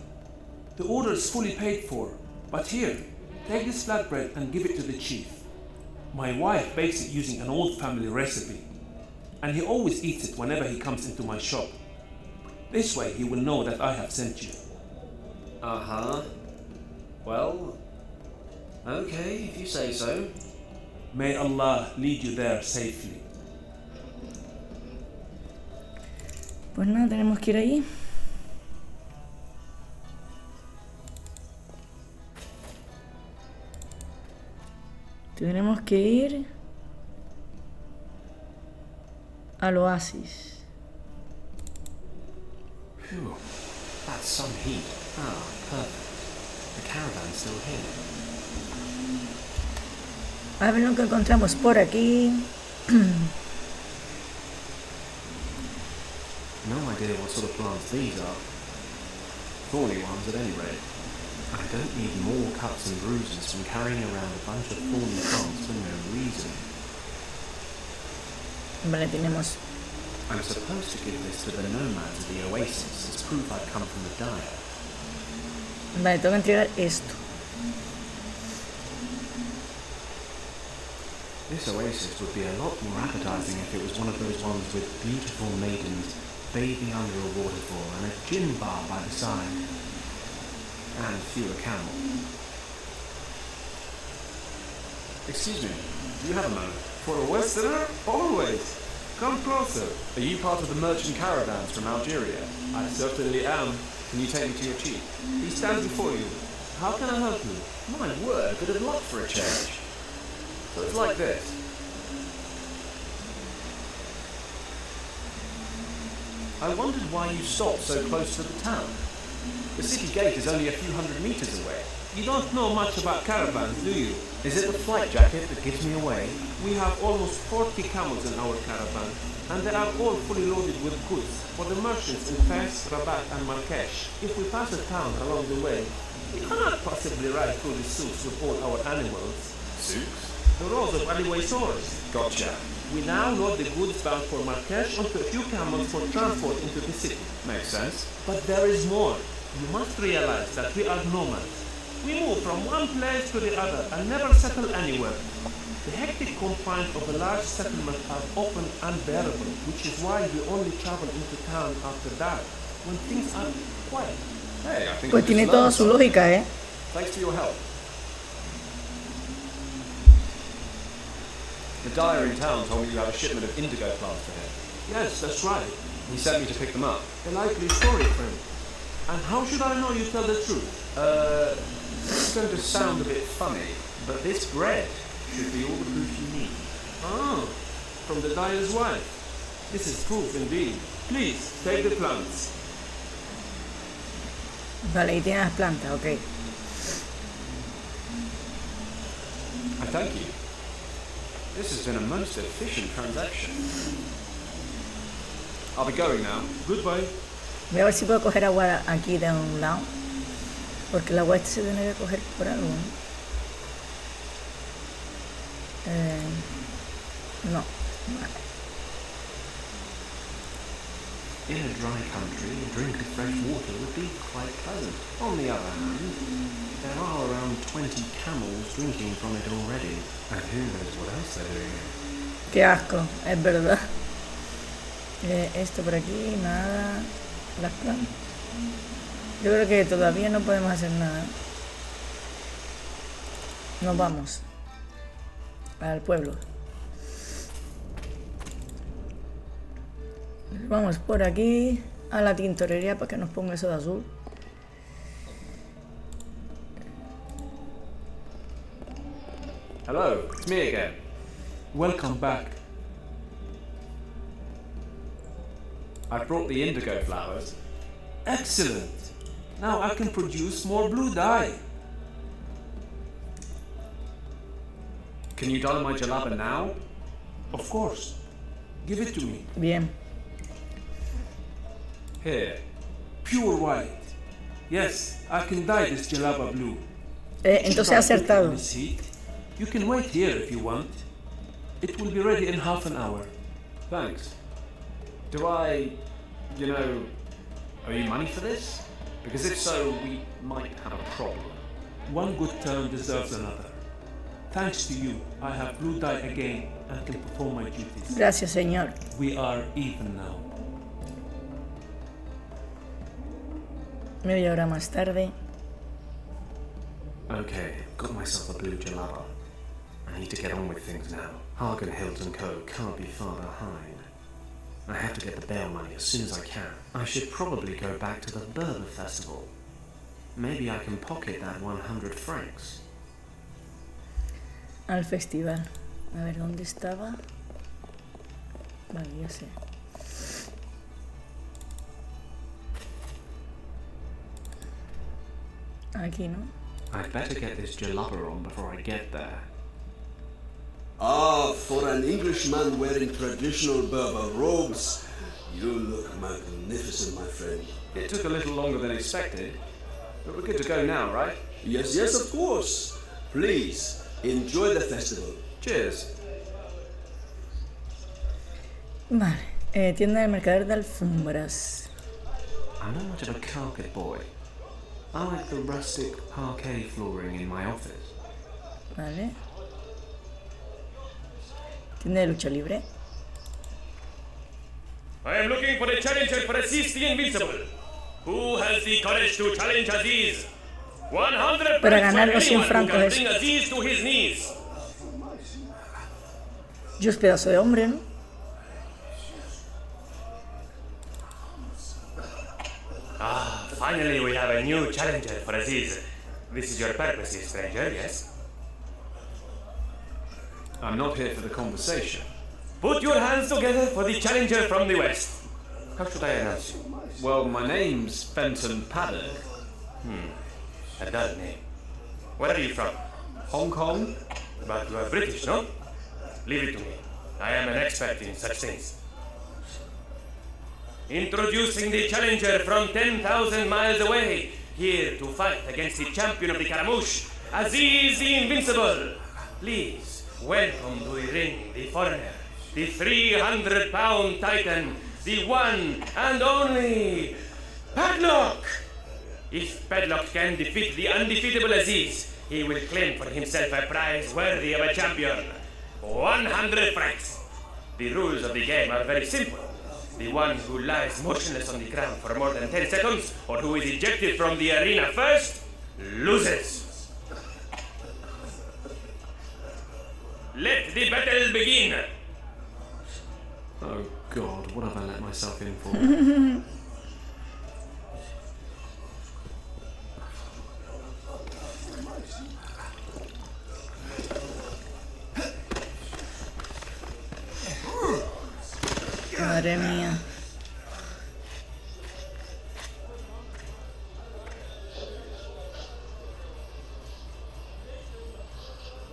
The order is fully paid for, but here, take this flatbread and give it to the chief. My wife bakes it using an old family recipe, and he always eats it whenever he comes into my shop. This way he will know that I have sent you.
Uh-huh. Well, okay, if you say so.
May Allah lead you there safely.
Pues nada, tenemos que ir ahí. Tenemos que ir al oasis.
Phew, that's some heat. Ah, perfect. The caravan's still here.
A ver lo que encontramos por aquí.
No idea what sort of plants these are. Thorny ones at any rate. I don't need more cuts and bruises from carrying around a bunch of thorny plants for no reason.
Vale, tenemos.
I'm supposed to give this to the nomads of the oasis as proof I've come from the dire.
Vale, tengo que entregar esto.
This oasis would be a lot more appetizing if it was one of those ones with beautiful maidens bathing under a waterfall and a gin bar by the side. And fewer camels. Excuse me, do you have a moment?
For a Westerner? Always. Come closer.
Are you part of the merchant caravans from Algeria?
I certainly am.
Can you take me to your chief?
He stands before you. How can I help you?
My word, a bit of luck for a change. So it's like this. I wondered why you stopped so close to the town. The city gate is only a few hundred meters away.
You don't know much about caravans, do you?
Is it the flight jacket that gives me away?
We have almost 40 camels in our caravan, and they are all fully loaded with goods for the merchants in Fes, Rabat and Marrakesh. If we pass a town along the way, we cannot possibly ride through the souks with all our animals.
Souks?
The rows of alleyway stores.
Gotcha.
We now load the goods bound for Marrakesh onto a few camels for transport into the city.
Makes sense.
But there is more. You must realize that we are nomads. We move from one place to the other and never settle anywhere. The hectic confines of a large settlement are often unbearable, which is why we only travel into town after dark, when things are quiet.
Hey, I think
Pues tiene toda su lógica, ¿eh?
Thanks for your help. The dyer in town told me you have a shipment of indigo plants for him.
Yes, that's right.
He sent me to pick them up.
A likely story, friend. And how should I know you tell the truth?
This is going to sound a bit funny, but this bread should be all the proof you need.
Ah, from the dyer's wife. This is proof indeed. Please, take the plants.
Vale, y tiene las plantas, ok.
I thank you. This has been a most efficient transaction. I'll be going now.
Goodbye.
Voy a ver si puedo coger agua aquí de un lado. Porque el agua este se tiene que coger por algo, ¿no? No. Vale.
In a dry country, a drink of fresh water would be quite pleasant. On the other hand, there are around 20 camels drinking from it already. And who knows what else they're doing.
Qué asco, es verdad. Esto por aquí, nada. Las plantas. Yo creo que todavía no podemos hacer nada. Nos vamos al pueblo. Vamos por aquí a la tintorería para que nos ponga eso de azul.
Hello, it's me again.
Welcome back.
I brought the indigo flowers.
Excellent. Now I can produce more blue dye.
Can you dye my jalaba now?
Of course. Give it to me.
Bien.
Here.
Pure white. Yes, I can dye this jalaba blue.
Entonces he acertado.
You can wait here if you want. It will be ready in half an hour.
Thanks. Do I, owe you money for this? Because if so, we might have a problem.
One good turn deserves another. Thanks to you, I have blue dye again and can perform my duties.
Gracias, señor.
We are even now.
Media hora más tarde.
Okay, got myself a blue jalaba. I need to get on with things now. Hagen, Hilt and Co. can't be far behind. I have to get the bail money as soon as I can. I should probably go back to the Berber Festival. Maybe I can pocket that 100 francs.
Al festival. A ver, ¿dónde estaba? Vale, ya sé. Aquí, ¿no?
I'd better get this jalaba on before I get there.
Ah, for an Englishman wearing traditional Berber robes, you look magnificent, my friend.
It took a little longer than expected, but we're good to go now, right?
Yes, yes, of course. Please, enjoy the festival.
Cheers.
Vale. Tienda del mercader de alfombras.
I'm not much of a carpet boy. I like the rustic parquet flooring in my office.
Vale. Tienda de lucha libre.
I am looking for a challenger for Aziz the Invincible. Who has the courage to challenge Aziz? 100
Para
francs
ganar
for
los 100
anyone who
francos
can
es-
bring Aziz to his knees.
Yo es pedazo de hombre, ¿no?
Ah, finally we have a new challenger for Aziz. This is your purpose, stranger, yes?
I'm not here for the conversation.
Put your hands together for the challenger from the west. How should I announce you?
Well, my name's Fenton Paddock.
A dull name. Where are you from?
Hong Kong?
But you are British, no? Leave it to me. I am an expert in such things. Introducing the challenger from 10,000 miles away, here to fight against the champion of the Caramouche, Aziz the Invincible. Please, welcome to the ring, the foreigner, the 300-pound titan, the one and only Paddock. If Paddock can defeat the undefeatable Aziz, he will claim for himself a prize worthy of a champion. 100 francs. The rules of the game are very simple. The one who lies motionless on the ground for more than 10 seconds, or who is ejected from the arena first, loses. Let the battle begin.
Oh God, what have I let myself in for?
Madre mía.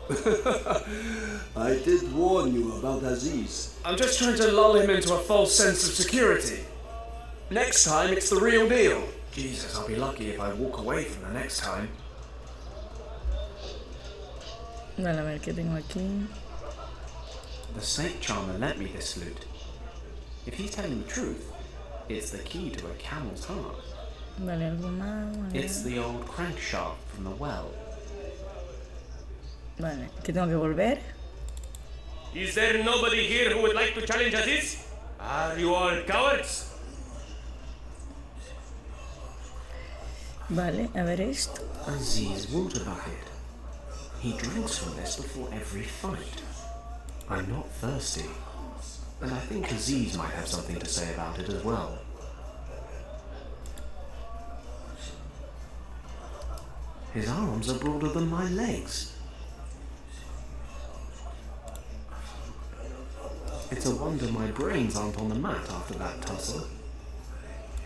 I did warn you about Aziz.
I'm just trying to lull him into a false sense of security. Next time, it's the real deal. Jesus, I'll be lucky if I walk away from the next time.
Vale, a ver qué tengo aquí.
The snake charmer lent me this flute. If he's telling the truth, it's the key to a camel's heart.
Vale, algo más. Vale.
It's the old crankshaft from the well.
Vale, que tengo que volver.
Is there nobody here who would like to challenge Aziz? Are you all cowards?
Vale, a ver esto.
Aziz water bucket. He drinks from this before every fight. I'm not thirsty. And I think Aziz might have something to say about it as well. His arms are broader than my legs. It's a wonder my brains aren't on the mat after that tussle.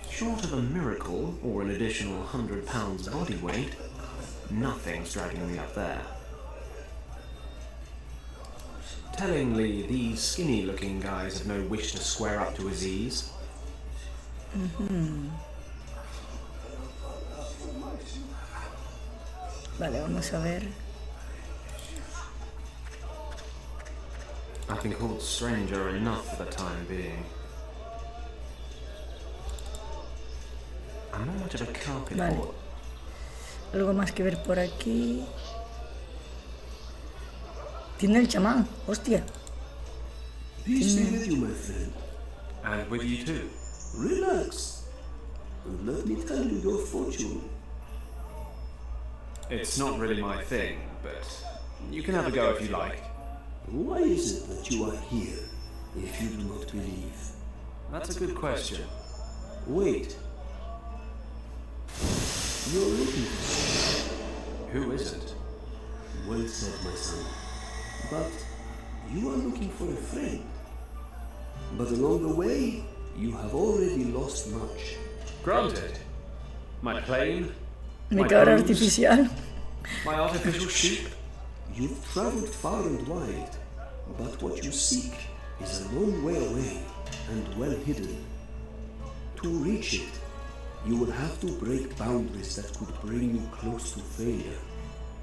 Short of a miracle or an additional 100 pounds body weight, nothing's dragging me up there. Tellingly, these skinny-looking guys have no wish to square up to Aziz.
Vale, vamos a ver.
I've been called stranger enough for the time being. I'm not much of a carpet
Vale.
whore.
Algo más que ver por aquí. Tiene el chamán, hostia.
Peace be with you, my friend.
And with you too.
Relax. And let me tell you your fortune.
It's not really my thing, but you can have a go if you like.
Why is it that you are here, if you do not believe?
That's a good question.
Wait. You're looking for someone.
Who is it?
Well said, my son. But you are looking for a friend. But along the way, you have already lost much.
Granted. My plane,
Mi
my
cabra
bones,
artificial.
my artificial sheep.
You've traveled far and wide, but what you seek is a long way away and well hidden. To reach it, you will have to break boundaries that could bring you close to failure.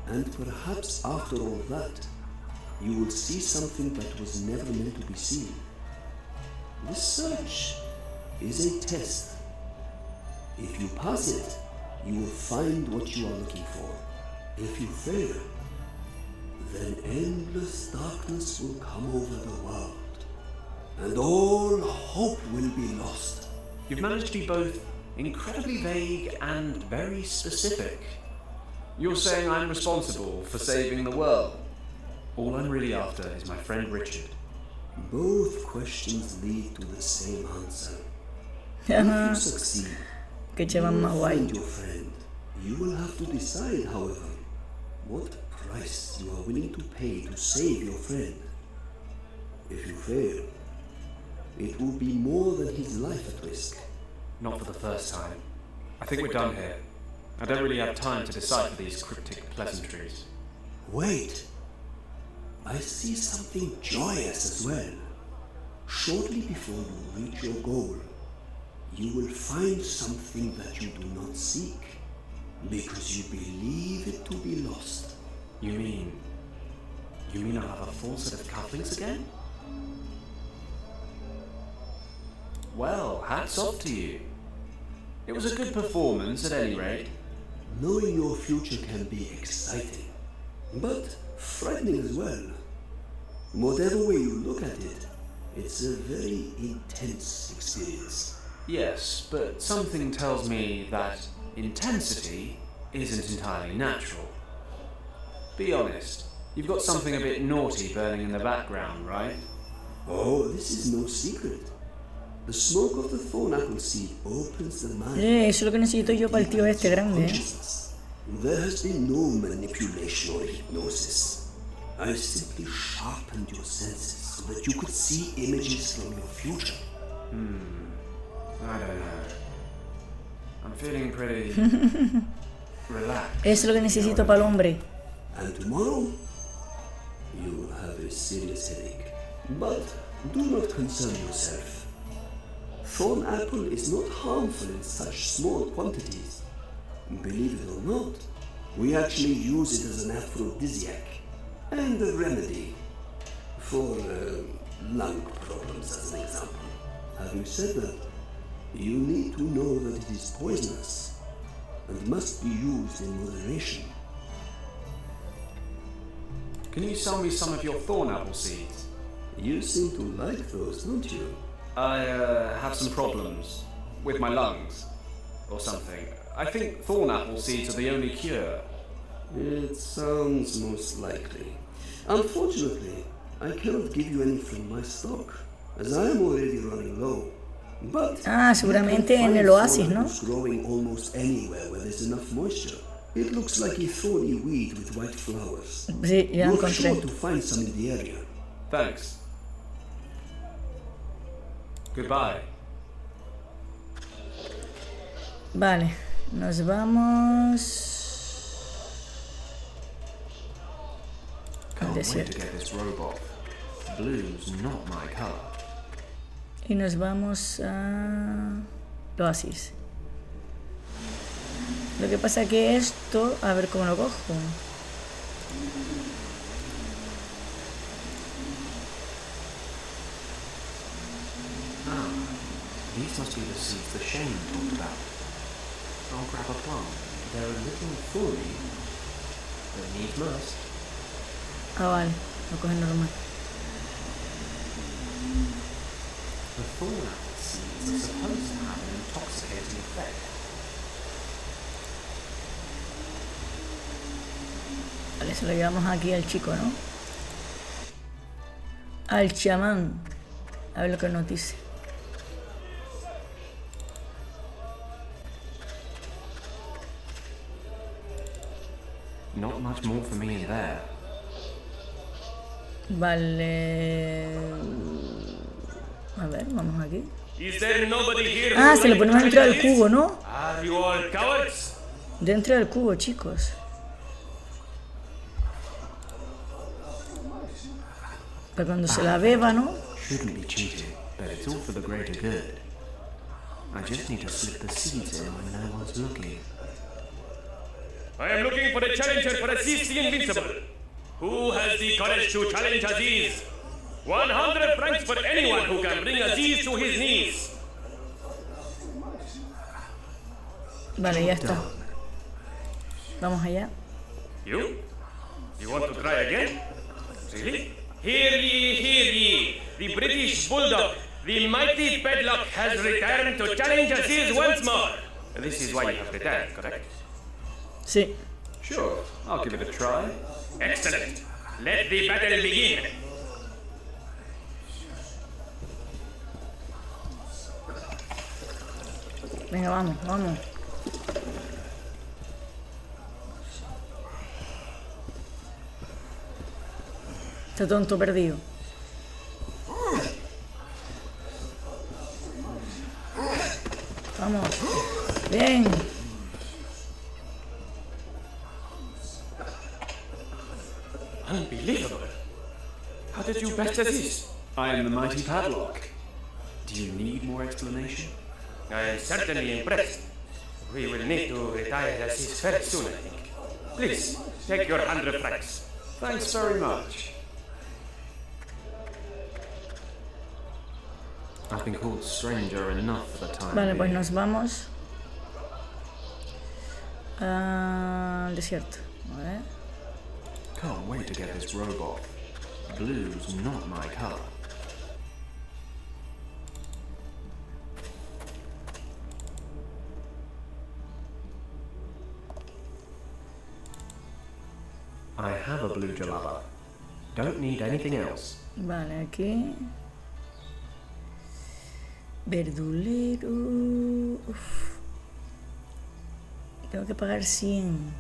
And perhaps after all that, you will see something that was never meant to be seen. This search is a test. If you pass it, you will find what you are looking for. If you fail, then endless darkness will come over the world, and all hope will be lost.
You've managed to be both incredibly vague and very specific. You're saying I'm responsible for saving the world. All I'm really after is my friend Richard.
Both questions lead to the same answer. If you succeed,
Que
you
chavan más
will
guay.
find your friend. You will have to decide, however, what price you are willing to pay to save your friend. If you fail, it will be more than his life at risk.
Not for the first time. I think we're done here. I don't really have time to decipher these cryptic pleasantries.
Wait! I see something joyous as well. Shortly before you reach your goal, you will find something that you do not seek, because you believe it to be lost.
You mean I'll have a full set of cufflinks again? Well, hats off to you. It was a good performance at any rate.
Knowing your future can be exciting, but frightening as well. Whatever way you look at it, it's a very intense experience.
Yes, but something tells me that intensity isn't entirely natural. Be honest, you've got something a bit naughty burning in the background, right?
Oh, this is no secret. The smoke of the thorn apple seed opens the mind.
Eso es lo que necesito yo para el tío este grande,
consciousness. There has been no manipulation or hypnosis. I simply sharpened your senses so that you could see images from your future.
I don't know. I'm feeling pretty relaxed.
Eso es lo que necesito para el hombre.
And tomorrow, a serious headache. But do not concern yourself. Thorn apple is not harmful in such small quantities. Believe it or not, we actually use it as an aphrodisiac and a remedy for lung problems, as an example. Having said that, you need to know that it is poisonous and must be used in moderation.
Can you sell me some of your thorn apple seeds?
You seem to like those, don't you?
I have some problems with my lungs or something. I think thorn apple seeds are the only cure.
It sounds most likely. Unfortunately, I cannot give you any from my stock, as I am already running low. But
seguramente en el oasis, ¿no?
Growing almost anywhere where there's enough moisture. It looks like a thorny weed with white flowers.
Sí, ya
You're
encontré.
sure to find some in the area.
Thanks. Goodbye.
Vale, nos vamos al
Can't wait to
desierto.
get this robot. Blue's not my color.
Y nos vamos a oasis. Lo que pasa que esto, a ver cómo lo cojo.
These must be the seeds the Shane talked about. I'll grab a plant. They're a little thorny, but needs must.
Ah, vale, lo coge normal.
The thorn apple seeds are supposed to have an intoxicating effect.
Vale, se lo llevamos aquí al chico, ¿no? Al chamán. A ver lo que nos dice.
Not much more for me in there.
Vale. A ver, vamos aquí.
Is there nobody here
Ah,
who
se lo
would like
ponemos
to
dentro
try
del
this?
cubo, ¿no?
Are you all cowards?
Dentro del cubo, chicos. Para cuando se la beba, ¿no?
Shouldn't be cheating, but it's all for the greater good. I just need to slip the seeds in when no one's looking.
I am looking for a challenger for Aziz the Invincible. Who has the courage to challenge Aziz? 100 francs for anyone who can bring Aziz to his knees.
Vale, ya está. Vamos allá.
You? You want to try again? Really? Hear ye, hear ye. The British Bulldog, the mighty Paddock, has returned to challenge Aziz once more. This is why you have returned, correct?
Sí.
Sure, I'll give it a try.
Excellent. Let the battle begin.
Venga, vamos, vamos. Está tonto perdido. Vamos. Bien.
Unbelievable. How did you best Aziz?
I am the mighty Padlock. Do you need more explanation?
I am certainly impressed. We will need to retire Aziz very soon, I think. Please, take your 100 francs.
Thanks very much. I've been called stranger enough for the time
Vale, pues
being.
nos vamos al desierto. A ver.
Can't wait to get this robot. Blue's not my color. I have a blue jalaba. Don't need anything else.
Vale, aquí. Verdulero. Uf. Tengo que pagar 100.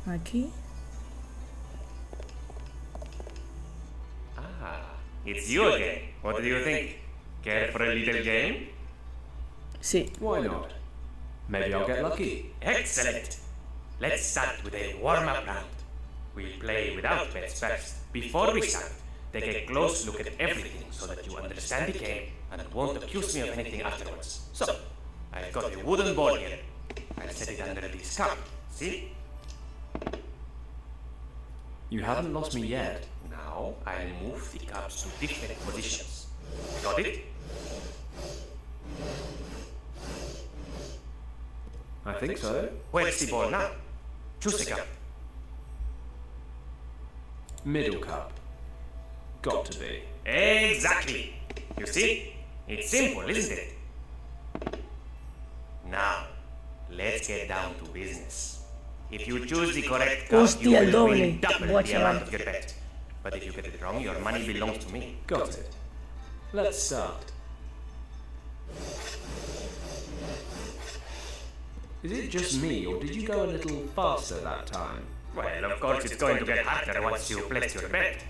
Aquí.
Ah, it's you again. What do you think? Care for a little game?
Sí.
Why not? Maybe I'll get lucky.
Excellent. Let's start with a warm-up round. We play without bets first. Before we start, take a close look at everything so that you understand the game and won't accuse me of anything afterwards. So, I've got a wooden ball here. I'll set it under this cup. See?
You haven't lost me yet.
Now, I'll move the cups to different positions. Got it?
I think so.
Where's the ball now? Choose a cup.
Middle cup. Got to be.
Exactly. You see? It's simple, isn't it? Now, let's get down to business. If you choose the correct cup, you
Hostia, el
will win
doble.
double
Buah,
the
chaval.
amount of your bet. But if you get it wrong, your money belongs to me.
Got it. Let's start. Is it just me, or did you go a little faster that time?
Well, of course it's going to get harder once you place your bet.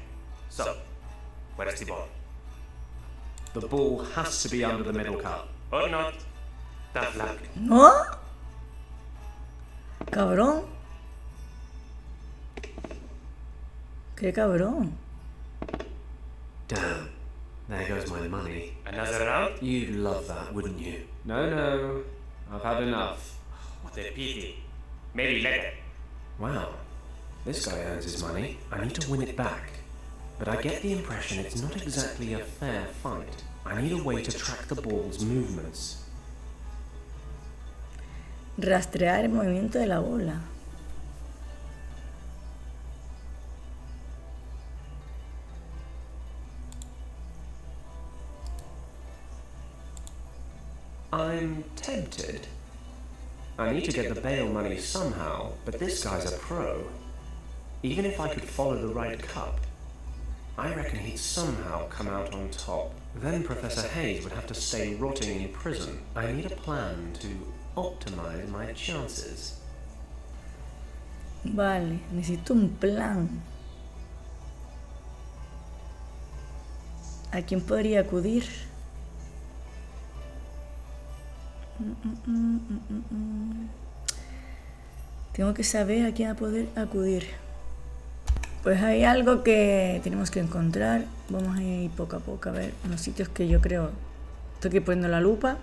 So, where's the ball?
The ball has to be under the middle cup.
Or not? Tough luck.
¿No? Cabrón. Qué cabrón.
Damn. There goes my money.
Another round?
You'd love that, wouldn't you? No. I've had enough.
What a pity. Maybe later.
Wow. This guy earns his money. I need to win it back. But I get the impression it's not exactly a fair fight. I need a way to track the ball's movements.
Rastrear el movimiento de la bola.
I'm tempted. I need to get the bail money somehow, but this guy's a pro. Even if I could follow the right cup, I reckon he'd somehow come out on top. Then Professor Hayes would have to stay rotting in prison. I need a plan to optimize my chances.
Vale, necesito un plan. ¿A quién podría acudir? Tengo que saber a quién a poder acudir. Pues hay algo que tenemos que encontrar. Vamos a ir poco a poco a ver los sitios que yo creo. Estoy aquí poniendo la lupa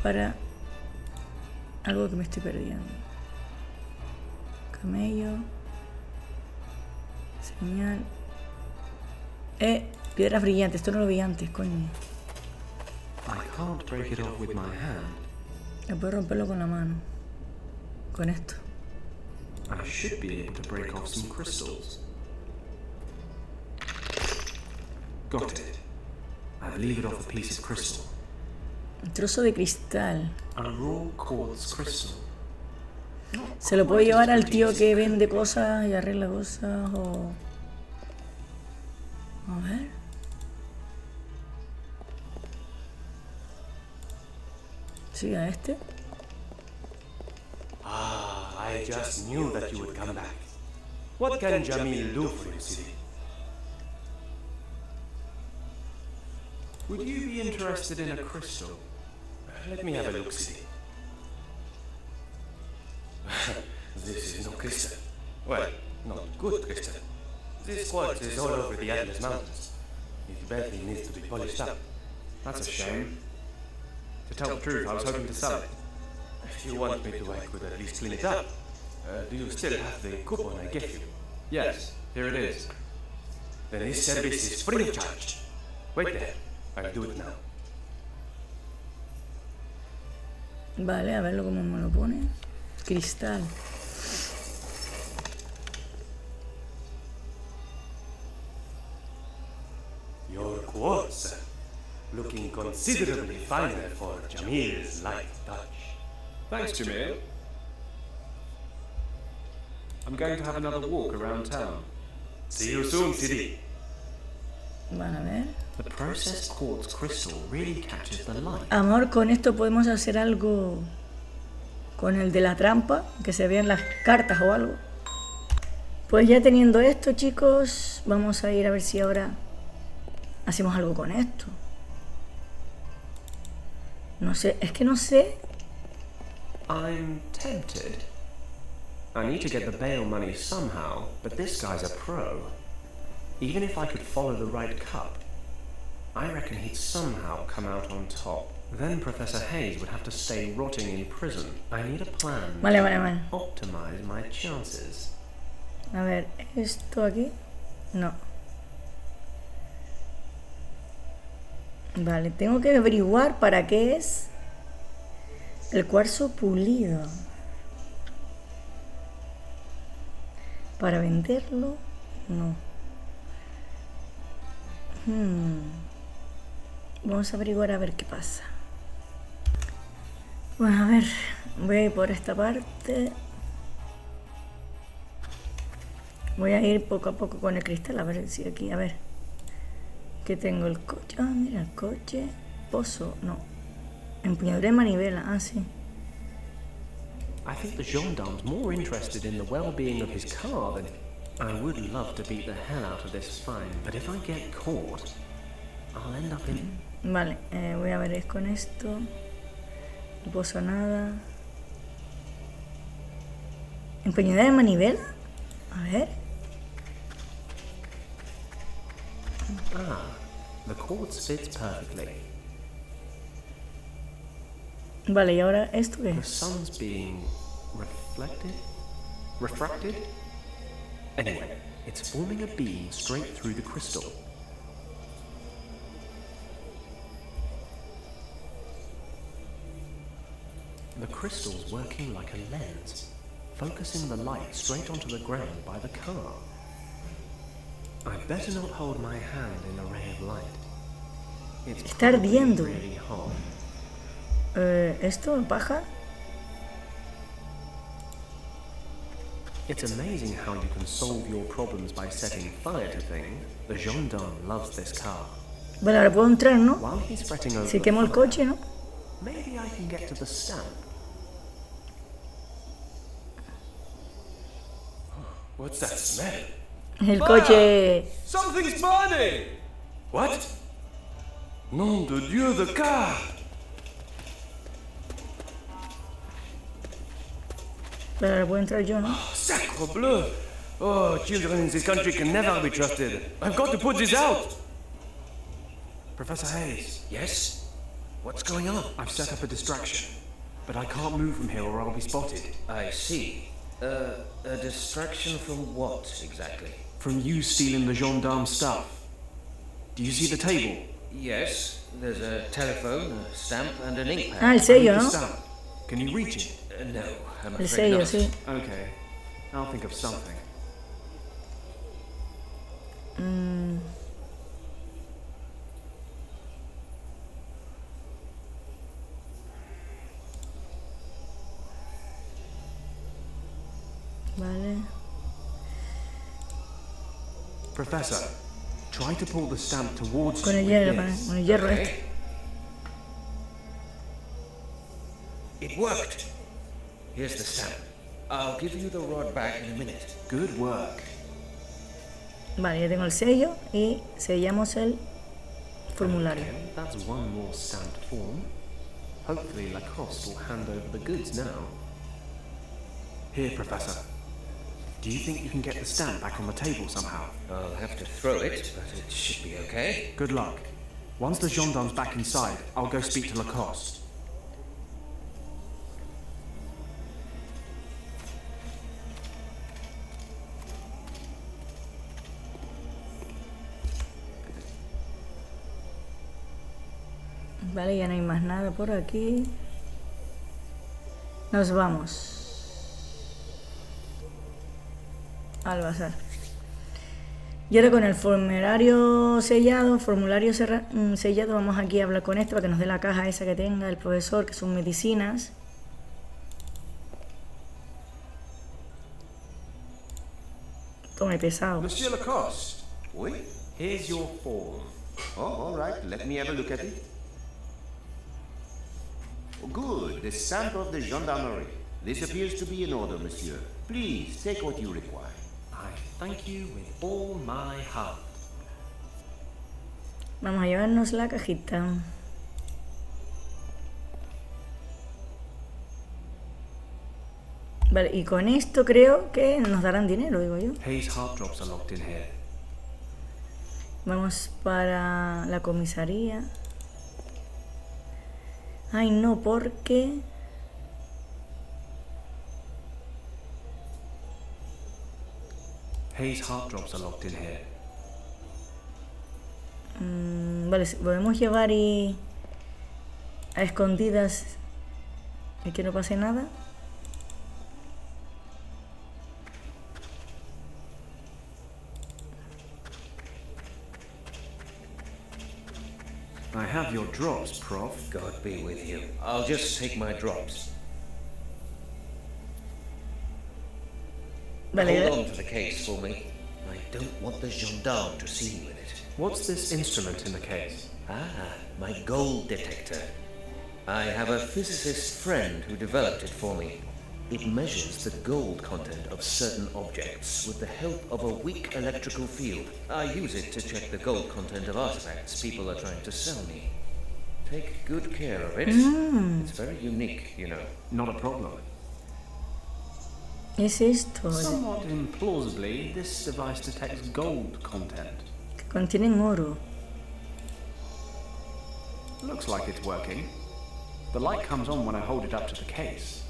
para algo que me estoy perdiendo. Camello. Señal. Piedras brillantes. Esto no lo vi antes, coño.
I can't break it off with my hand.
No puedo romperlo con la mano. Con esto.
I should be able to break off some crystals. Got it. I've levered off a piece of crystal.
Un trozo de cristal.
A raw quartz crystal.
Se lo puedo llevar al tío que vende cosas y arregla cosas o... A ver. Sí, a este.
I just knew that you would come back. What can Jamil do for you, Sidi?
Would you be interested in a crystal?
Let me have a look, Sidi. This is no crystal. Well, not good crystal. This quartz is all over the Atlas Mountains. It badly needs to be polished up.
That's a shame. To tell the truth, I was hoping to sell it.
If you want me to, I could at least clean it up. Do you still have the coupon I gave you?
Yes, here it is.
Then this service is free of charge. Wait there. I'll do it now.
Vale, a verlo cómo me lo pone. Cristal.
Your quartz, looking considerably finer for Jamil's light touch.
Thanks, Jamil. I'm going to have another walk around town.
See you soon, Sidi.
Van a ver.
The processed quartz crystal really catches the light.
Amor, con esto podemos hacer algo con el de la trampa, que se vean las cartas o algo. Pues ya teniendo esto, chicos, vamos a ir a ver si ahora hacemos algo con esto. No sé, es que no sé.
I'm tempted. I need to get the bail money somehow, but this guy's a pro. Even if I could follow the right cup, I reckon he'd somehow come out on top. Then Professor Hayes would have to stay rotting in prison. I need a plan
Vale.
to optimize my chances.
A ver, ¿esto aquí? No. Vale, tengo que averiguar para qué es el cuarzo pulido. ¿Para venderlo? No. Vamos a averiguar a ver qué pasa. Bueno, a ver, voy a ir por esta parte. Voy a ir poco a poco con el cristal, a ver si aquí, a ver. ¿Qué tengo? El coche. Ah, mira, el coche. Pozo, no. Empuñadura de manivela, ah, sí.
I think the gendarme's more interested in the well-being of his car than... I would love to beat the hell out of this fine, but if I get caught, I'll end up in...
Vale, voy a ver, es con esto. No puedo nada. ¿Empuñadura de manivela? A ver.
Ah, the quartz fits perfectly.
Vale, ¿y ahora esto qué
The
es?
sun's being refracted? Anyway, it's forming a beam straight through the crystal. The crystal's working like a lens, focusing the light straight onto the ground by the car. I'd better not hold my hand in a ray of light. It's
Está ardiendo.
really hot.
¿Esto? ¿Paja?
It's amazing how you can solve your problems by setting fire to things. The gendarme loves this car.
Vale, ahora puedo entrar, ¿no?
While he's fretting over
Si
the
quemo el
fire,
coche, ¿no?
maybe I can get to the stamp.
What's that smell?
El coche...
Something's burning! What? Nom de Dieu, the car!
Vale, ahora puedo entrar yo, ¿no?
Sacre bleu! Oh, children in this country can never be trusted. I've got to put this out!
Professor Hayes,
Yes? What's going on?
I've set up a distraction, but I can't move from here or I'll be spotted.
I see. A distraction from what, exactly?
From you stealing the gendarme's stuff. Do you see the table?
Yes, there's a telephone, a stamp, and an ink pad.
Ah, el sello,
The
¿no?
stamp. Can you reach it?
No, I'm
El
afraid
sello,
not.
sí.
Okay, I'll think of something.
Vale.
Professor, try to pull the stamp towards
Con
you
el
with
hierro,
this.
con el hierro
Okay.
este.
It worked. Here's the stamp. I'll give you the rod back in a minute.
Good work.
Vale, ya tengo el sello y sellamos el formulario.
Okay, that's one more stamped form. Hopefully Lacoste will hand over the goods now.
Here, Professor. Do you think you can get the stamp back on the table somehow?
I'll have to throw it, but it should be okay.
Good luck. Once the gendarme's back inside, I'll go speak to Lacoste.
Vale, ya no hay más nada por aquí. Nos vamos al bazar. Y ahora con el formulario sellado, sellado, vamos aquí a hablar con esto para que nos dé la caja esa que tenga el profesor, que son medicinas. Tome pesado.
Monsieur Lacoste,
Oui?
Here's your form.
Oh, all right. Let me have a look at it. Good. The stamp of the gendarmerie. This appears to be in order, monsieur. Please, take what you require.
I thank you with all my heart.
Vamos a llevarnos la cajita. Vale, y con esto creo que nos darán dinero, digo yo.
Hayes' heart drops are locked in here.
Vamos para la comisaría. Ay, no, porque...
Hayes' heart drops are locked in here.
Vale, podemos llevar y... a escondidas y que no pase nada.
I have your drops, Prof.
God be with you. I'll just take my drops.
Vale,
Hold on to the case for me. I don't want the gendarme to see me with it.
What's this instrument in the case?
Ah, my gold detector. I have a physicist friend who developed it for me. It measures the gold content of certain objects with the help of a weak electrical field. I use it to check the gold content of artifacts people are trying to sell me. Take good care of it. It's very unique, you know.
Not a problem.
es esto.
Somewhat implausibly, this device detects gold content.
Que contienen oro.
Looks like it's working. The light comes on when I hold it up to the case.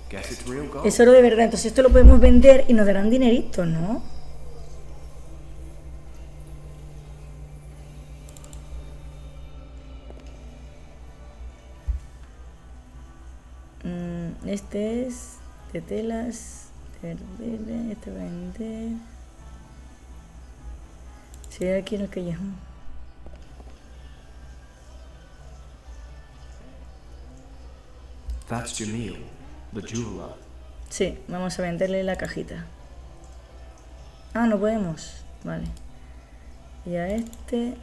Guess it's real gold.
Es oro de verdad, entonces esto lo podemos vender y nos darán dinerito, ¿no? Este es de telas, este vender. Sí, aquí en el callejón.
That's Jamil, the jeweler.
Sí, vamos a venderle la cajita. Ah, no podemos. Vale. Y a este...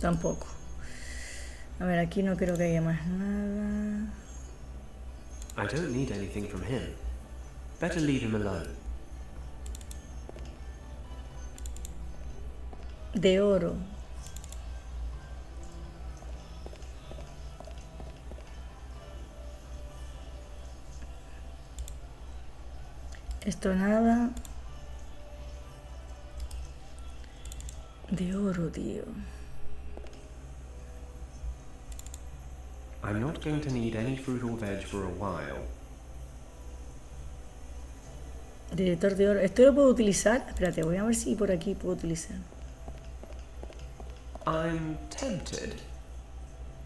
Tampoco. A ver, aquí no creo que haya más nada.
I don't need anything from him. Better leave him alone.
De oro. Esto nada. De oro, tío.
I'm not going to need any fruit or veg for a while.
Director de oro. ¿Esto lo puedo utilizar? Espérate, voy a ver si por aquí puedo utilizar.
I'm tempted.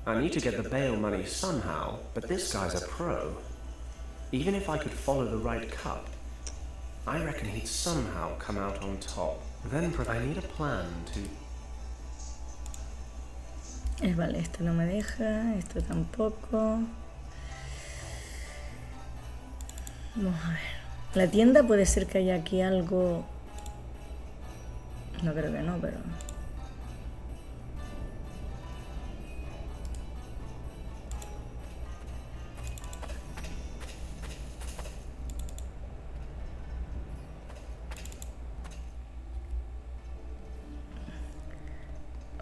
I need to get the bail money somehow, but this guy's a pro. Even if I could follow the right cup, I reckon he'd somehow come out on top. Then I need a plan to...
Vale, esto no me deja, esto tampoco. Vamos a ver. La tienda puede ser que haya aquí algo... No creo que no, pero...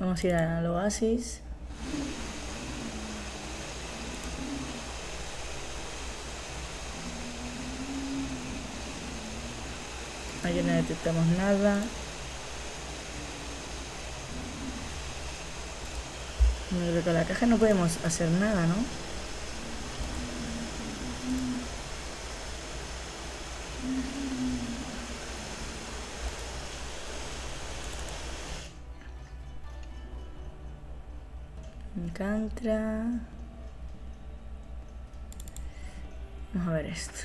Vamos a ir al oasis. Ahí no detectamos nada. Yo creo que con la caja no podemos hacer nada, ¿no? Encuentra. Vamos a ver esto.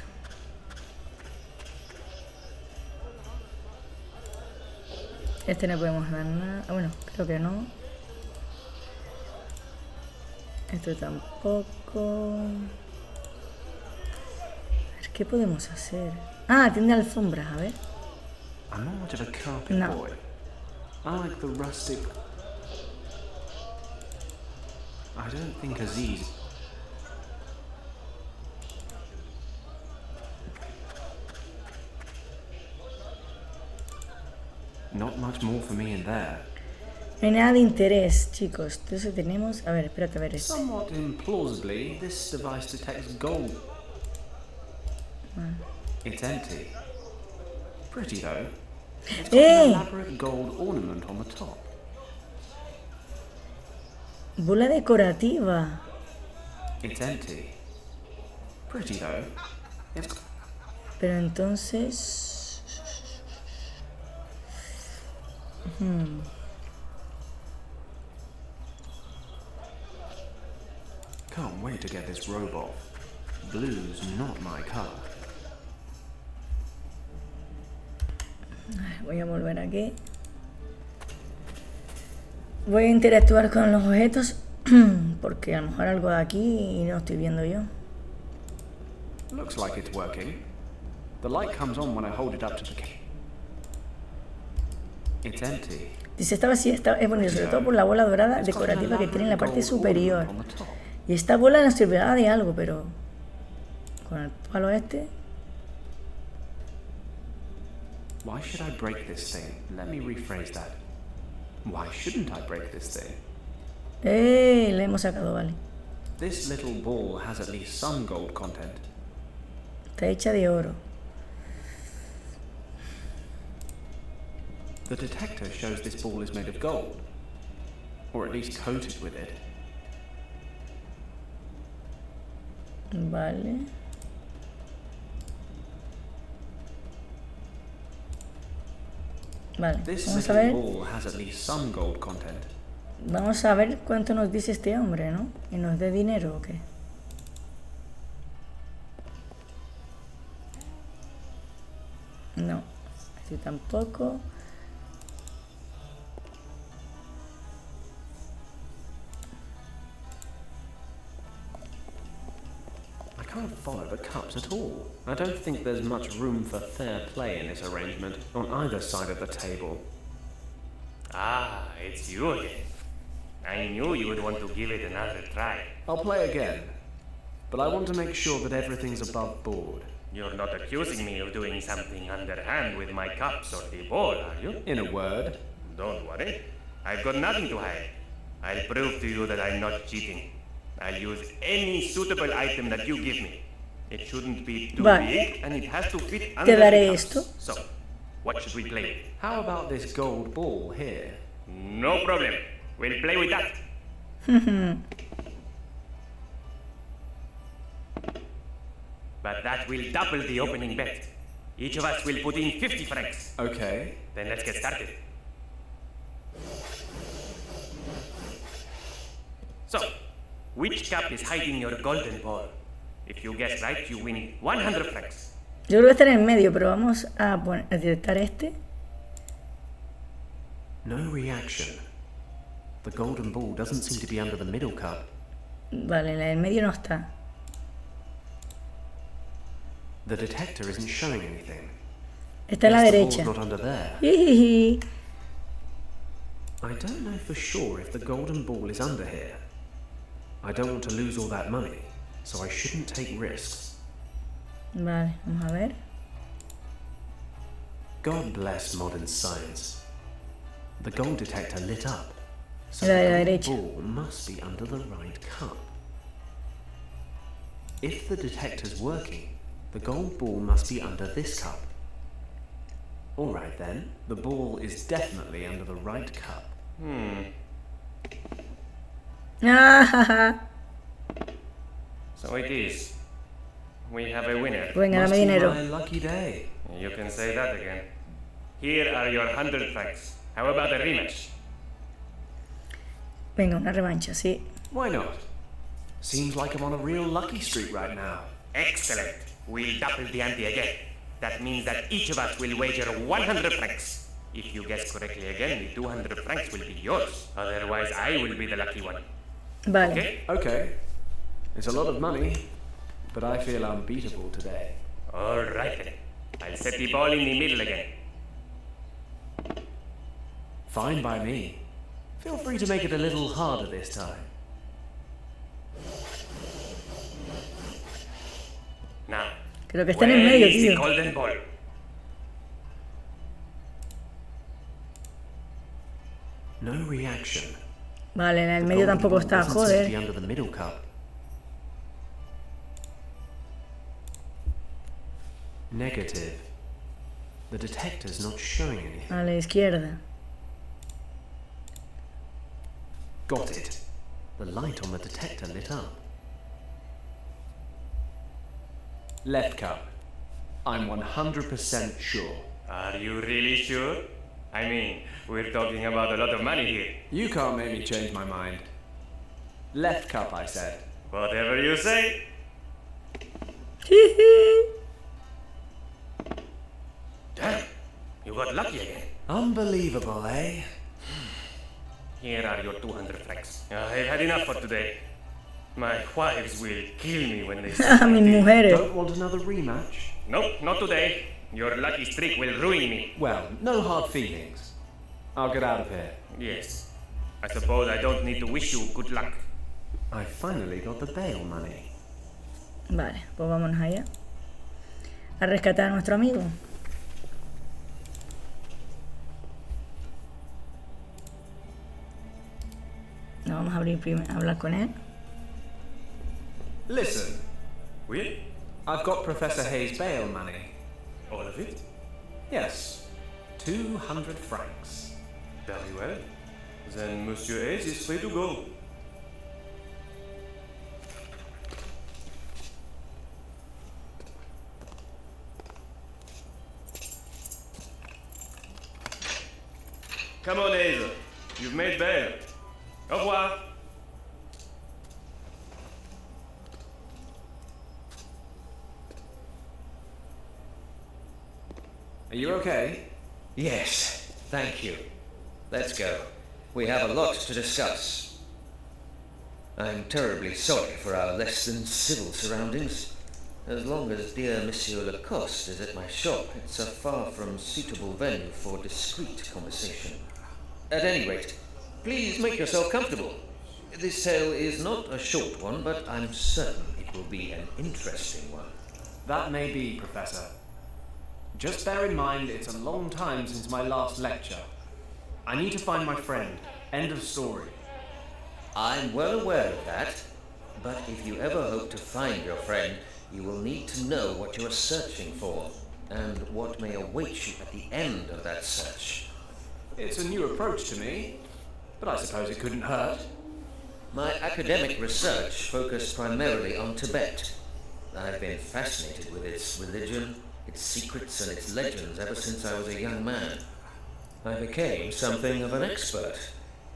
Este no podemos dar nada. Bueno, creo que no. Esto tampoco. A ver, ¿qué podemos hacer? Ah, tiene alfombras, a ver.
I'm not much of a carpet
No.
boy. I like the rustic... I don't think Aziz... Not much more for me in there.
No hay nada de interés, chicos. Entonces tenemos... A ver, espérate a ver esto.
Somewhat implausibly, this device detects gold. It's empty. Pretty though. It's got an elaborate gold ornament on the top.
Bola decorativa.
It's empty. Pretty though. It's...
Pero entonces...
Can't wait to get this robot. Blue's not my color.
Voy a volver aquí. Voy a interactuar con los objetos porque a lo mejor algo de aquí y no estoy viendo yo.
Looks like it's working. The light comes on when I hold it up to the key. It's empty.
Dice, esta vacía es bonito, sobre todo por la bola dorada decorativa que tiene en la parte superior. Y esta bola nos servirá de algo, pero con el palo este...
Why should I break this thing? Let me rephrase that. Why shouldn't I break this thing?
La hemos sacado, vale.
This little ball has at least some gold content.
Está hecha de oro.
The detector shows this ball is made of gold. Or at least coated with it.
Vale. Vale, vamos a ver. Vamos a ver cuánto nos dice este hombre, ¿no? ¿Y nos dé dinero o qué? No, este tampoco.
I can't follow the cups at all. I don't think there's much room for fair play in this arrangement on either side of the table.
Ah, it's you again. I knew you would want to give it another try.
I'll play again, but I want to make sure that everything's above board.
You're not accusing me of doing something underhand with my cups or the ball, are you?
In a word.
Don't worry. I've got nothing to hide. I'll prove to you that I'm not cheating. I'll use any suitable item that you give me. It shouldn't be too big, and it has to fit under the cups. So, what should we play with?
How about this gold ball here?
No problem. We'll play with that. But that will double the opening bet. Each of us will put in 50 francs.
Okay.
Then let's get started. So, which cup is hiding your golden ball? If you guess right, you win 100 francs.
Yo creo que está en el medio, pero vamos a detectar este.
No reaction. The golden ball doesn't seem to be under the middle cup.
Vale, en el medio no está.
The detector isn't showing anything.
Está en la derecha.
Not under there.
Jijiji.
I don't know for sure if the golden ball is under here. I don't want to lose all that money, so I shouldn't take risks.
Vale, vamos a ver.
God bless modern science. The gold detector lit up, so
La de la
the
derecha.
ball must be under the right cup. If the detector's working, the gold ball must be under this cup. Alright then, the ball is definitely under the right cup.
So it is. We have a winner.
Venga,
Must
dame
be
dinero.
my lucky day.
You can say that again. Here are your 100 francs. How about a rematch?
Venga, una revancha, sí.
Why not? Seems like I'm on a real lucky streak right now.
Excellent. We'll double the ante again. That means that each of us will wager 100 francs. If you guess correctly again, the 200 francs will be yours. Otherwise, I will be the lucky one.
Vale.
Okay?
Okay. It's a lot of money, but I feel unbeatable today.
All right then. I'll set the ball in the middle again.
Fine by me. Feel free to make it a little harder this time.
Now,
Creo que está en el medio,
where is the
tío.
golden ball?
No reaction.
Vale, en el
The
medio
golden
tampoco
ball
está,
doesn't seem to be
joder.
under the middle cup. Negative. The detector's not showing anything.
A la izquierda.
Got it. The light on the detector lit up. Left cup. I'm 100% sure.
Are you really sure? I mean, we're talking about a lot of money here.
You can't make me change my mind. Left cup, I said.
Whatever you say. Damn, you got lucky again.
Unbelievable, eh?
Here are your 200 francs. I've had enough for today. My wives will kill me when they see
Mis mujeres.
Don't want another rematch?
Nope, not today. Your lucky streak will ruin me.
Well, no hard feelings. I'll get out of here.
Yes. I suppose I don't need to wish you good luck.
I finally got the bail money.
Vale, pues vámonos allá. A rescatar a nuestro amigo. No, vamos a abrir primero, a hablar con él.
Listen,
Oui?
I've got Professor Hayes' bail money.
All of it?
Yes, 200 francs.
Very well. Then Monsieur Hayes is free to go. Come on, Hayes. You've made bail. Au revoir.
Are you okay?
Yes, thank you. Let's go. We have a lot to discuss. I'm terribly sorry for our less than civil surroundings. As long as dear Monsieur Lacoste is at my shop, it's a far from suitable venue for discreet conversation. At any rate, please make yourself comfortable. This tale is not a short one, but I'm certain it will be an interesting one.
That may be, Professor. Just bear in mind it's a long time since my last lecture. I need to find my friend. End of story.
I'm well aware of that, but if you ever hope to find your friend, you will need to know what you are searching for, and what may await you at the end of that search.
It's a new approach to me, but I suppose it couldn't hurt.
My academic research focused primarily on Tibet. I've been fascinated with its religion, its secrets and its legends ever since I was a young man. I became something of an expert.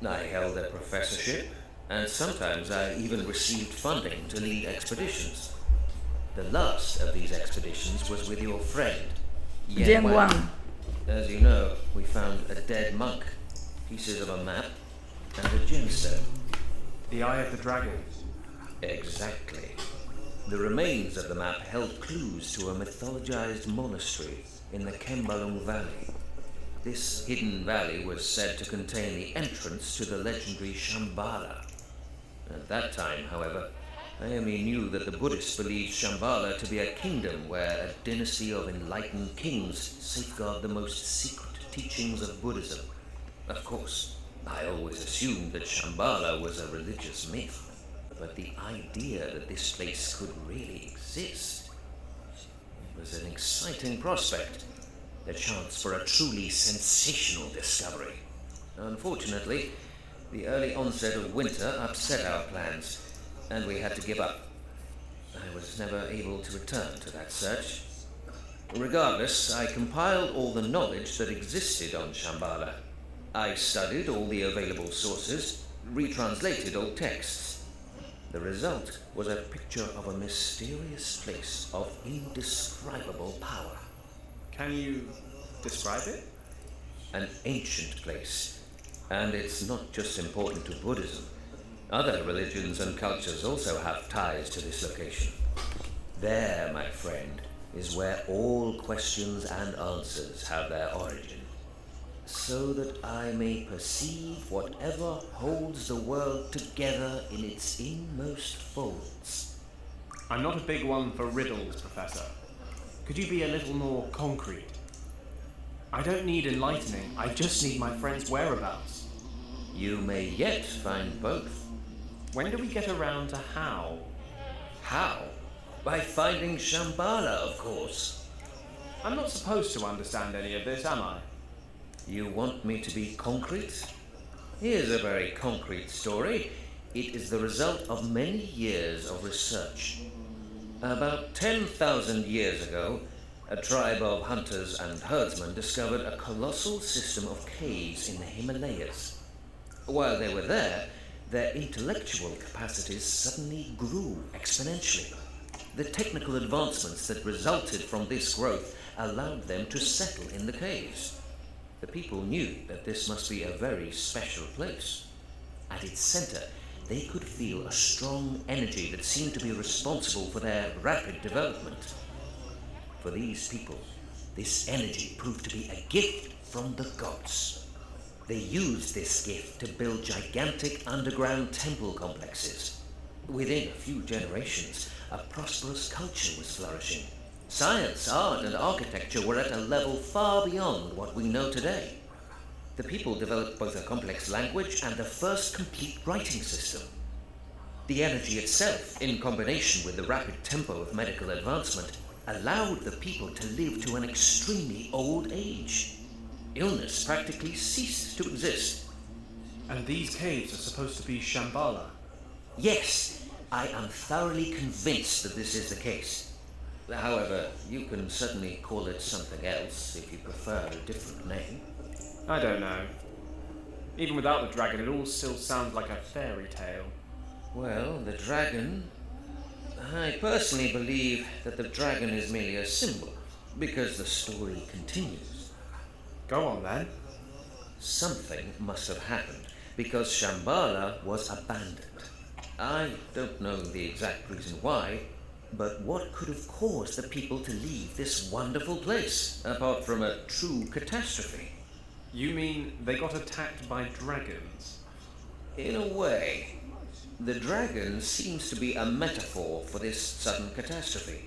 I held a professorship, and sometimes I even received funding to lead expeditions. The last of these expeditions was with your friend,
Yen Wang.
As you know, we found a dead monk, pieces of a map, and a gemstone.
The Eye of the Dragon.
Exactly. The remains of the map held clues to a mythologized monastery in the Kembalung Valley. This hidden valley was said to contain the entrance to the legendary Shambhala. At that time, however, I only knew that the Buddhists believed Shambhala to be a kingdom where a dynasty of enlightened kings safeguard the most secret teachings of Buddhism. Of course, I always assumed that Shambhala was a religious myth. But the idea that this place could really exist was an exciting prospect, the chance for a truly sensational discovery. Unfortunately, the early onset of winter upset our plans, and we had to give up. I was never able to return to that search. Regardless, I compiled all the knowledge that existed on Shambhala. I studied all the available sources, retranslated old texts. The result was a picture of a mysterious place of indescribable power.
Can you describe it?
An ancient place. And it's not just important to Buddhism. Other religions and cultures also have ties to this location. There, my friend, is where all questions and answers have their origin. So that I may perceive whatever holds the world together in its inmost folds.
I'm not a big one for riddles, Professor. Could you be a little more concrete? I don't need enlightening, I just need my friend's whereabouts.
You may yet find both.
When do we get around to how?
How? By finding Shambhala, of course.
I'm not supposed to understand any of this, am I?
You want me to be concrete? Here's a very concrete story. It is the result of many years of research. About 10,000 years ago, a tribe of hunters and herdsmen discovered a colossal system of caves in the Himalayas. While they were there, their intellectual capacities suddenly grew exponentially. The technical advancements that resulted from this growth allowed them to settle in the caves. The people knew that this must be a very special place. At its center, they could feel a strong energy that seemed to be responsible for their rapid development. For these people, this energy proved to be a gift from the gods. They used this gift to build gigantic underground temple complexes. Within a few generations, a prosperous culture was flourishing. Science, art, and architecture were at a level far beyond what we know today. The people developed both a complex language and the first complete writing system. The energy itself, in combination with the rapid tempo of medical advancement, allowed the people to live to an extremely old age. Illness practically ceased to exist.
And these caves are supposed to be Shambhala?
Yes, I am thoroughly convinced that this is the case. However, you can certainly call it something else if you prefer a different name.
I don't know. Even without the dragon, it all still sounds like a fairy tale.
Well, the dragon... I personally believe that the dragon is merely a symbol, because the story continues.
Go on then.
Something must have happened, because Shambhala was abandoned. I don't know the exact reason why, but what could have caused the people to leave this wonderful place, apart from a true catastrophe?
You mean they got attacked by dragons?
In a way. The dragon seems to be a metaphor for this sudden catastrophe.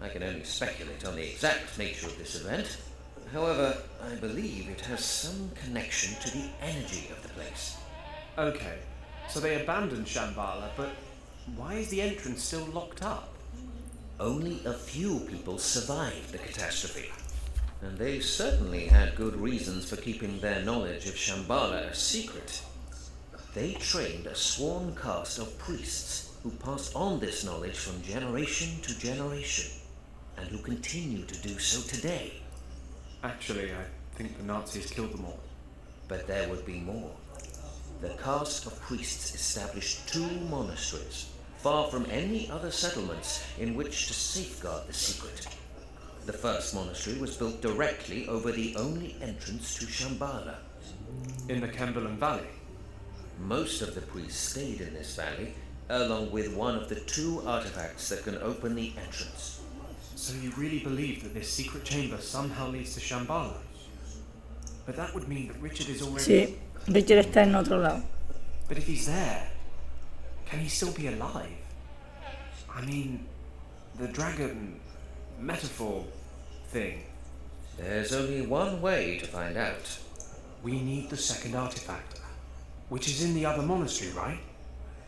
I can only speculate on the exact nature of this event. However, I believe it has some connection to the energy of the place.
Okay, so they abandoned Shambhala, but why is the entrance still locked up?
Only a few people survived the catastrophe, and they certainly had good reasons for keeping their knowledge of Shambhala a secret. They trained a sworn caste of priests who passed on this knowledge from generation to generation, and who continue to do so today.
Actually, I think the Nazis killed them all.
But there would be more. The caste of priests established 2 monasteries, far from any other settlements, in which to safeguard the secret. The first monastery was built directly over the only entrance to Shambhala.
In the Cumberland Valley?
Most of the priests stayed in this valley, along with one of the 2 artifacts that can open the entrance.
So you really believe that this secret chamber somehow leads to Shambhala? But that would mean that Richard is already...
Sí, Richard está en otro lado.
But if he's there, can he still be alive? I mean, the dragon metaphor thing.
There's only one way to find out.
We need the second artifact, which is in the other monastery, right?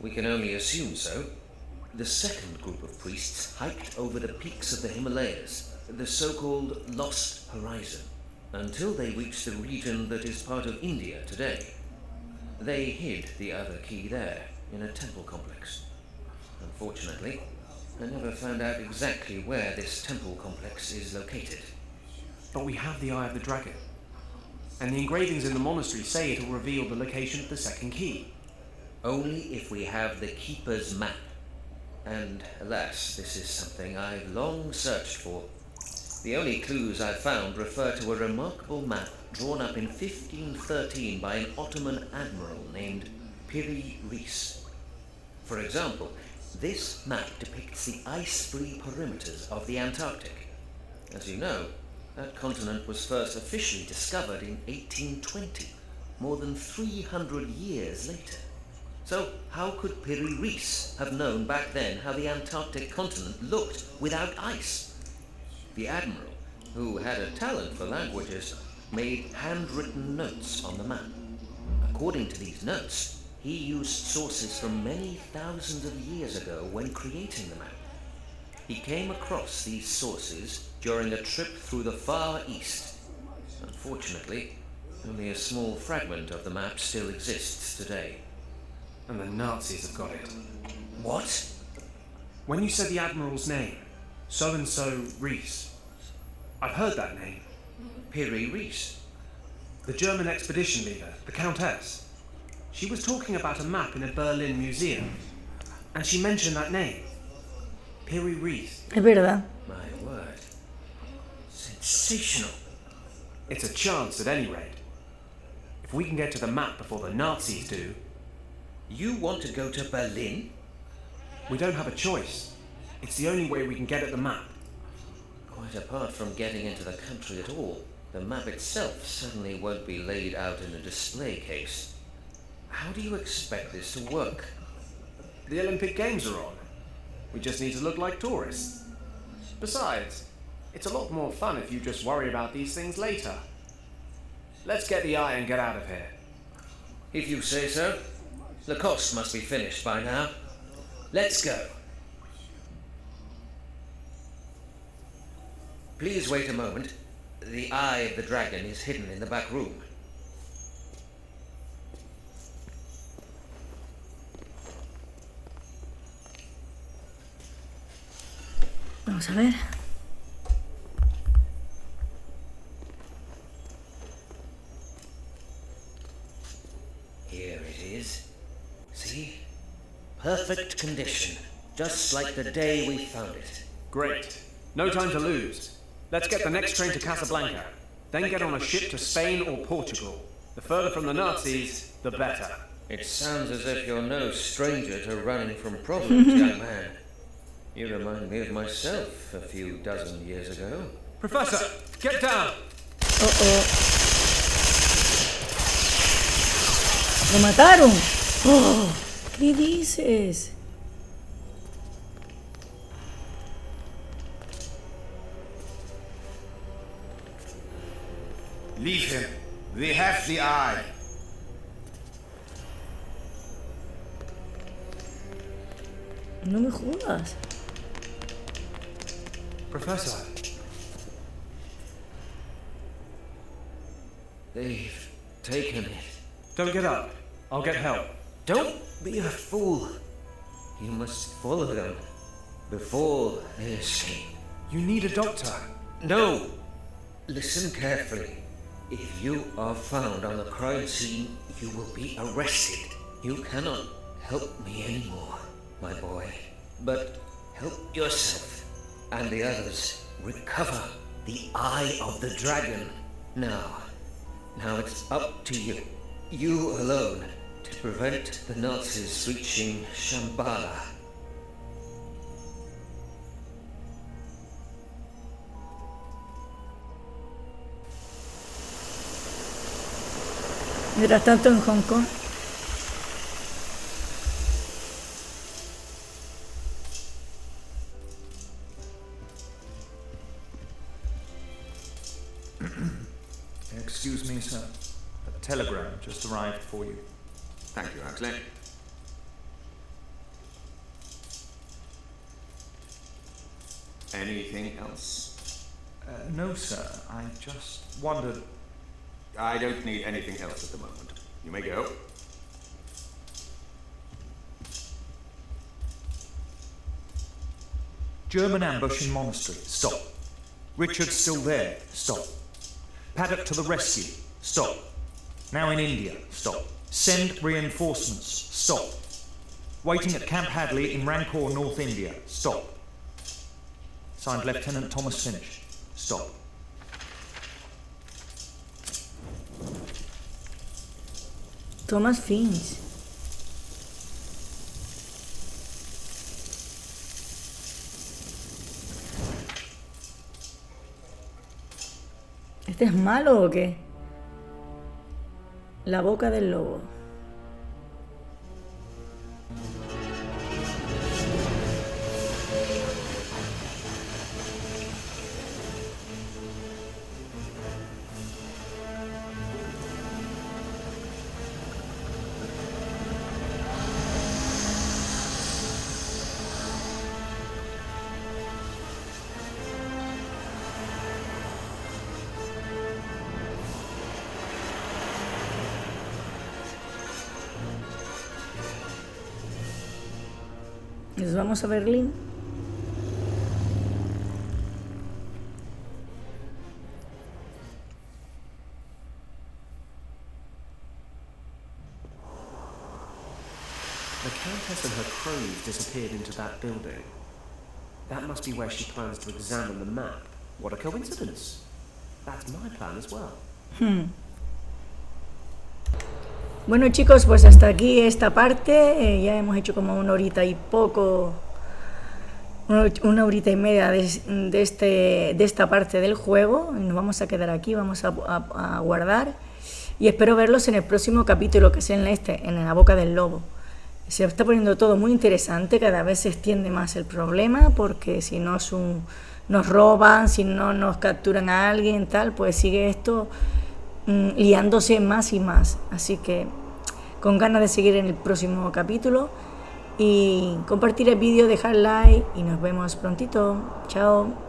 We can only assume so. The second group of priests hiked over the peaks of the Himalayas, the so-called Lost Horizon, until they reached the region that is part of India today. They hid the other key there, in a temple complex. Unfortunately, I never found out exactly where this temple complex is located.
But we have the Eye of the Dragon, and the engravings in the monastery say it'll reveal the location of the second key.
Only if we have the Keeper's map. And alas, this is something I've long searched for. The only clues I've found refer to a remarkable map drawn up in 1513 by an Ottoman admiral named Piri Reis. For example, this map depicts the ice-free perimeters of the Antarctic. As you know, that continent was first officially discovered in 1820, more than 300 years later. So how could Piri Reis have known back then how the Antarctic continent looked without ice? The admiral, who had a talent for languages, made handwritten notes on the map. According to these notes, he used sources from many thousands of years ago when creating the map. He came across these sources during a trip through the Far East. Unfortunately, only a small fragment of the map still exists today.
And the Nazis have got it.
What?
When you said the Admiral's name, so-and-so Reese, I've heard that name.
Piri Reese.
The German expedition leader, the Countess. She was talking about a map in a Berlin museum, and she mentioned that name. Piri Reese.
Es verdad.
My word. Sensational.
It's a chance at any rate. If we can get to the map before the Nazis do.
You want to go to Berlin?
We don't have a choice. It's the only way we can get at the map.
Quite apart from getting into the country at all, the map itself certainly won't be laid out in a display case. How do you expect this to work?
The Olympic Games are on. We just need to look like tourists. Besides, it's a lot more fun if you just worry about these things later. Let's get the eye and get out of here.
If you say so. Lacoste must be finished by now. Let's go. Please wait a moment. The eye of the dragon is hidden in the back room.
Vamos a ver.
Here it is. See? Perfect condition. Just like the day we found it.
Great. No time to lose. Let's get the next train to Casablanca. Then get on a ship to Spain or Portugal. The further from the Nazis, the better.
It sounds as if you're no stranger to running from problems, young man. You remind me of myself a few dozen years ago.
Professor, get down!
¡Lo mataron! ¡Oh! ¿Qué dices?
Leave him. We have the eye.
No me jodas.
Professor.
They've taken it.
Don't get up. I'll get help.
Don't be a fool. You must follow them before they escape.
You need a doctor.
No! Listen carefully. If you are found on the crime scene, you will be arrested. You cannot help me anymore, my boy. But help yourself and the others recover the Eye of the Dragon. Now it's up to you. You alone to prevent the Nazis reaching Shambhala.
Mientras tanto en Hong Kong.
Excuse me, sir. A telegram just arrived for you.
Thank you, Huxley. Anything else?
No, sir. I just wondered.
I don't need anything else at the moment. You may go.
German ambush in monastery. Stop. Richard's still there. Stop. Paddock to the rescue. Stop. Now in India. Stop. Send reinforcements. Stop. Waiting at Camp Hadley in Rancor, North India. Stop. Signed Lieutenant Thomas Finch. Stop.
Thomas Finch. ¿Este es malo o qué? La boca del lobo. Nos vamos a Berlín.
The Countess and her crows disappeared into that building. That must be where she plans to examine the map. What a coincidence. That's my plan as well.
Bueno chicos, pues hasta aquí esta parte. Ya hemos hecho como una horita y poco, una horita y media de esta parte del juego. Nos vamos a quedar aquí, vamos a guardar. Y espero verlos en el próximo capítulo, que es en la boca del lobo. Se está poniendo todo muy interesante, cada vez se extiende más el problema, porque si nos roban, si no nos capturan a alguien, tal, pues sigue esto liándose más y más. Así que con ganas de seguir en el próximo capítulo y compartir el vídeo, dejar like y nos vemos prontito. Chao.